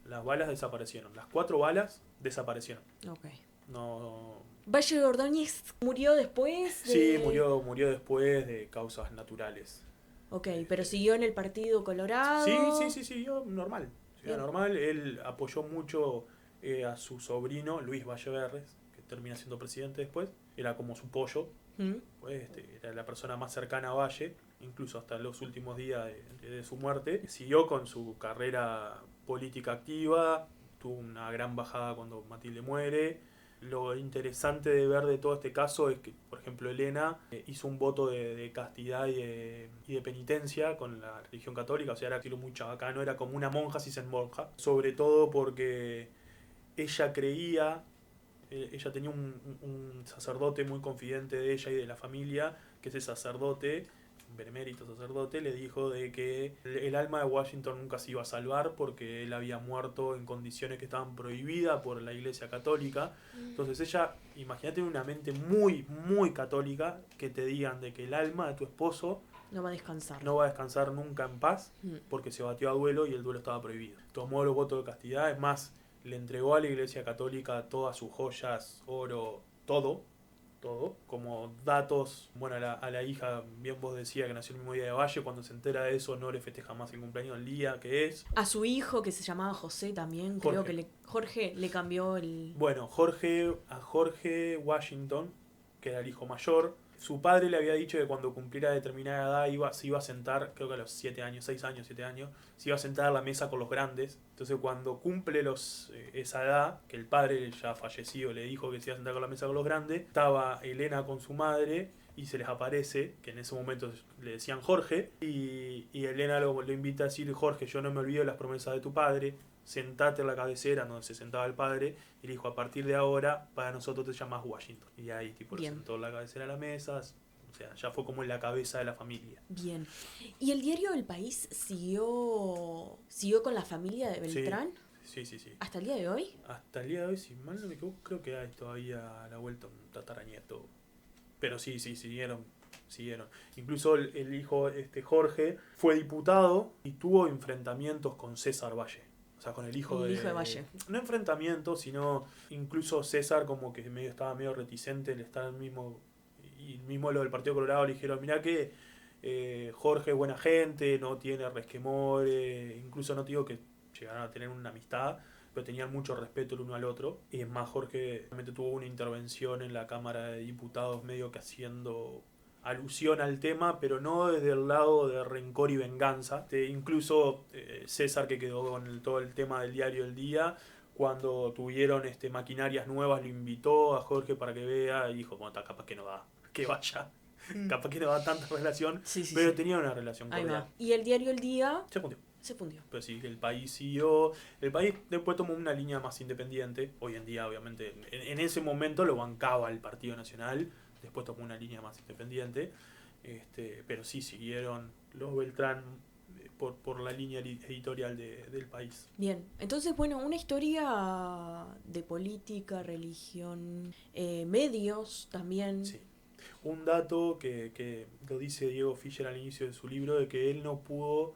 Las balas desaparecieron. Las 4 balas desaparecieron.
Okay.
No.
¿Valle Ordóñez murió después?
Sí, murió después de causas naturales.
Ok, pero siguió en el Partido Colorado.
Sí, siguió normal. Normal. Él apoyó mucho a su sobrino, Luis Valleverres, que termina siendo presidente después. Era como su pollo. Pues, era la persona más cercana a Valle, incluso hasta los últimos días de su muerte. Siguió con su carrera política activa, tuvo una gran bajada cuando Matilde muere. Lo interesante de ver de todo este caso es que, por ejemplo, Elena hizo un voto de castidad y de penitencia con la religión católica, o sea, era muy chabacano, era como una monja si se monja, sobre todo porque ella creía, ella tenía un sacerdote muy confidente de ella y de la familia, que ese sacerdote benemérito sacerdote, le dijo de que el alma de Washington nunca se iba a salvar porque él había muerto en condiciones que estaban prohibidas por la Iglesia Católica. Entonces ella, imagínate una mente muy, muy católica, que te digan de que el alma de tu esposo
no va a descansar.
No va a descansar nunca en paz porque se batió a duelo y el duelo estaba prohibido. Tomó los votos de castidad, es más, le entregó a la Iglesia Católica todas sus joyas, oro, todo, como datos. Bueno, a la hija, bien vos decía que nació el mismo día de Valle, cuando se entera de eso no le festeja más el cumpleaños el día que es.
A su hijo, que se llamaba José también,
Jorge.
creo que Jorge le cambió el...
Bueno, a Jorge Washington, que era el hijo mayor, su padre le había dicho que cuando cumpliera determinada edad se iba a sentar, creo que a los 7 años, 6 años, 7 años, se iba a sentar a la mesa con los grandes. Entonces cuando cumple esa edad, que el padre ya fallecido le dijo que se iba a sentar con la mesa con los grandes, estaba Elena con su madre y se les aparece, que en ese momento le decían Jorge, y Elena lo invita a decir: Jorge, yo no me olvido de las promesas de tu padre, sentate en la cabecera donde se sentaba el padre, y le dijo: a partir de ahora para nosotros te llamas Washington. Y ahí tipo lo sentó en la cabecera de la mesa, o sea, ya fue como en la cabeza de la familia.
Bien. ¿Y el diario El País siguió con la familia de Beltrán?
Sí.
¿Hasta el día de hoy?
Hasta el día de hoy, si mal no me equivoco, creo que hay todavía a la vuelta un tataranieto. Pero sí, siguieron. Incluso el hijo Jorge fue diputado y tuvo enfrentamientos con César Valle. O sea, con el hijo de
Valle.
No enfrentamientos, sino incluso César como que estaba medio reticente el estar mismo. Y mismo lo del Partido Colorado le dijeron: mirá que Jorge es buena gente, no tiene resquemores. Incluso no te digo que llegaron a tener una amistad, pero tenían mucho respeto el uno al otro. Y es más, Jorge realmente tuvo una intervención en la Cámara de Diputados medio que haciendo alusión al tema, pero no desde el lado de rencor y venganza. Incluso César, que quedó con todo el tema del diario El Día, cuando tuvieron maquinarias nuevas, lo invitó a Jorge para que vea y dijo: bueno, capaz que no va, que vaya. Capaz que no va tanta relación, pero tenía una relación cordial.
Y el diario El Día
se fundió. Pero sí, el país siguió. El país después tomó una línea más independiente. Hoy en día, obviamente, en ese momento lo bancaba el Partido Nacional. Después tomó una línea más independiente. Pero sí siguieron los Beltrán por la línea editorial del país.
Bien, entonces, bueno, una historia de política, religión, medios también.
Sí. Un dato que lo dice Diego Fischer al inicio de su libro, de que él no pudo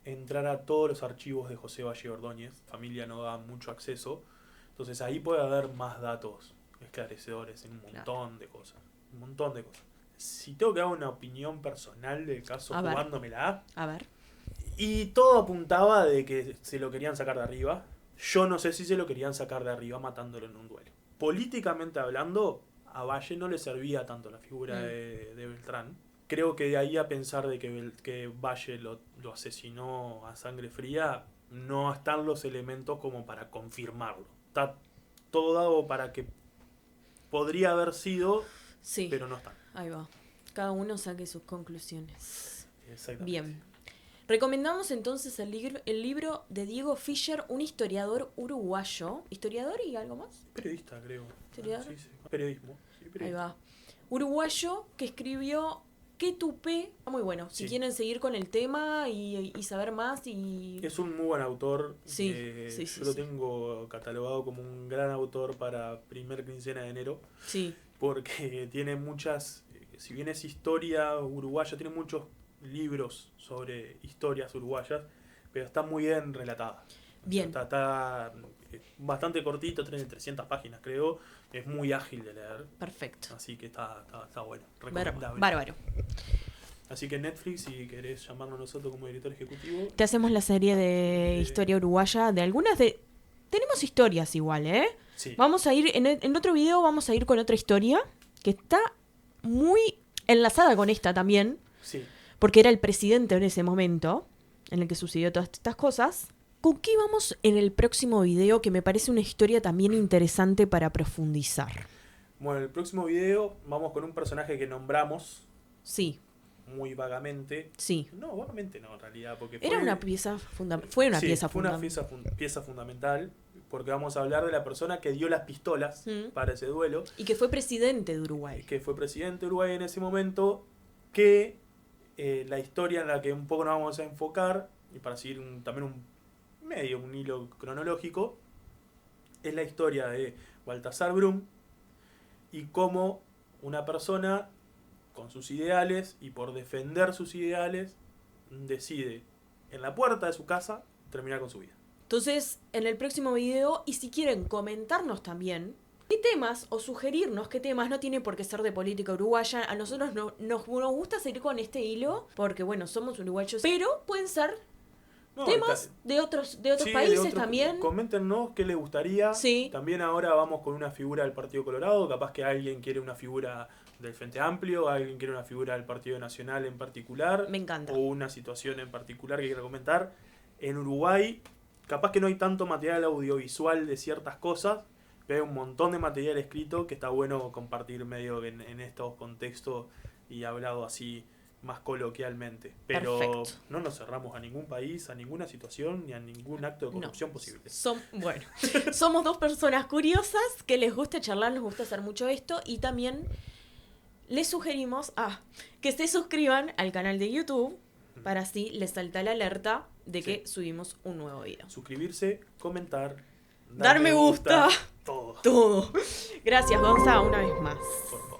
entrar a todos los archivos de José Valle Ordóñez. Familia no da mucho acceso. Entonces ahí puede haber más datos esclarecedores en un montón de cosas. Un montón de cosas. Si tengo que dar una opinión personal del caso, jugándomela.
A ver.
Y todo apuntaba de que se lo querían sacar de arriba. Yo no sé si se lo querían sacar de arriba matándolo en un duelo. Políticamente hablando, a Valle no le servía tanto la figura de Beltrán. Creo que de ahí a pensar de que Valle lo asesinó a sangre fría, no están los elementos como para confirmarlo. Está todo dado para que podría haber sido, pero no está.
Ahí va. Cada uno saque sus conclusiones.
Exactamente.
Bien. Recomendamos entonces el libro de Diego Fischer, un historiador uruguayo. ¿Historiador y algo más?
Periodista, creo.
¿Historiador?
Sí. Periodismo. Sí,
Ahí va. Uruguayo, que escribió Qué tupé. Muy bueno. Si quieren seguir con el tema y saber más.
Es un muy buen autor.
Yo
lo tengo catalogado como un gran autor para primer quincena de enero.
Sí.
Porque tiene muchas, si bien es historia uruguaya, tiene muchos libros sobre historias uruguayas, pero está muy bien relatada.
Bien.
Está bastante cortito, tiene 300 páginas creo, es muy ágil de leer.
Perfecto.
Así que está bueno, recomendable.
Bárbaro.
Así que Netflix, si querés llamarnos nosotros como director ejecutivo.
Te hacemos la serie de historia uruguaya, de algunas de... Tenemos historias igual, ¿eh?
Sí.
Vamos a ir, en otro video vamos a ir con otra historia que está muy enlazada con esta también.
Sí.
Porque era el presidente en ese momento en el que sucedió todas estas cosas. ¿Con qué vamos en el próximo video? Que me parece una historia también interesante para profundizar.
Bueno, en el próximo video vamos con un personaje que nombramos.
Sí.
Muy vagamente.
Sí.
No, vagamente no, en realidad. Porque
fue una pieza
fundamental. Porque vamos a hablar de la persona que dio las pistolas para ese duelo.
Y que fue presidente de Uruguay.
Que fue presidente de Uruguay en ese momento. Que la historia en la que un poco nos vamos a enfocar, y para seguir también un hilo cronológico, es la historia de Baltasar Brum y cómo una persona con sus ideales y por defender sus ideales decide en la puerta de su casa terminar con su vida.
Entonces, en el próximo video, y si quieren comentarnos también qué temas o sugerirnos qué temas, no tiene por qué ser de política uruguaya, a nosotros nos gusta seguir con este hilo porque, bueno, somos uruguayos, pero pueden ser temas de otros
sí,
países también.
Coméntenos qué les gustaría.
Sí.
También ahora vamos con una figura del Partido Colorado. Capaz que alguien quiere una figura del Frente Amplio, alguien quiere una figura del Partido Nacional en particular.
Me encanta.
O una situación en particular que quiera comentar. En Uruguay, capaz que no hay tanto material audiovisual de ciertas cosas, pero hay un montón de material escrito que está bueno compartir medio en estos contextos y hablado así más coloquialmente, pero
perfecto.
No nos cerramos a ningún país, a ninguna situación ni a ningún acto de corrupción posible.
Bueno, somos dos personas curiosas que les gusta charlar, les gusta hacer mucho esto y también les sugerimos que se suscriban al canal de YouTube para así les salta la alerta de que subimos un nuevo video.
Suscribirse, comentar,
dar me gusta,
todo.
Gracias, Gonza, una vez más.
Por favor.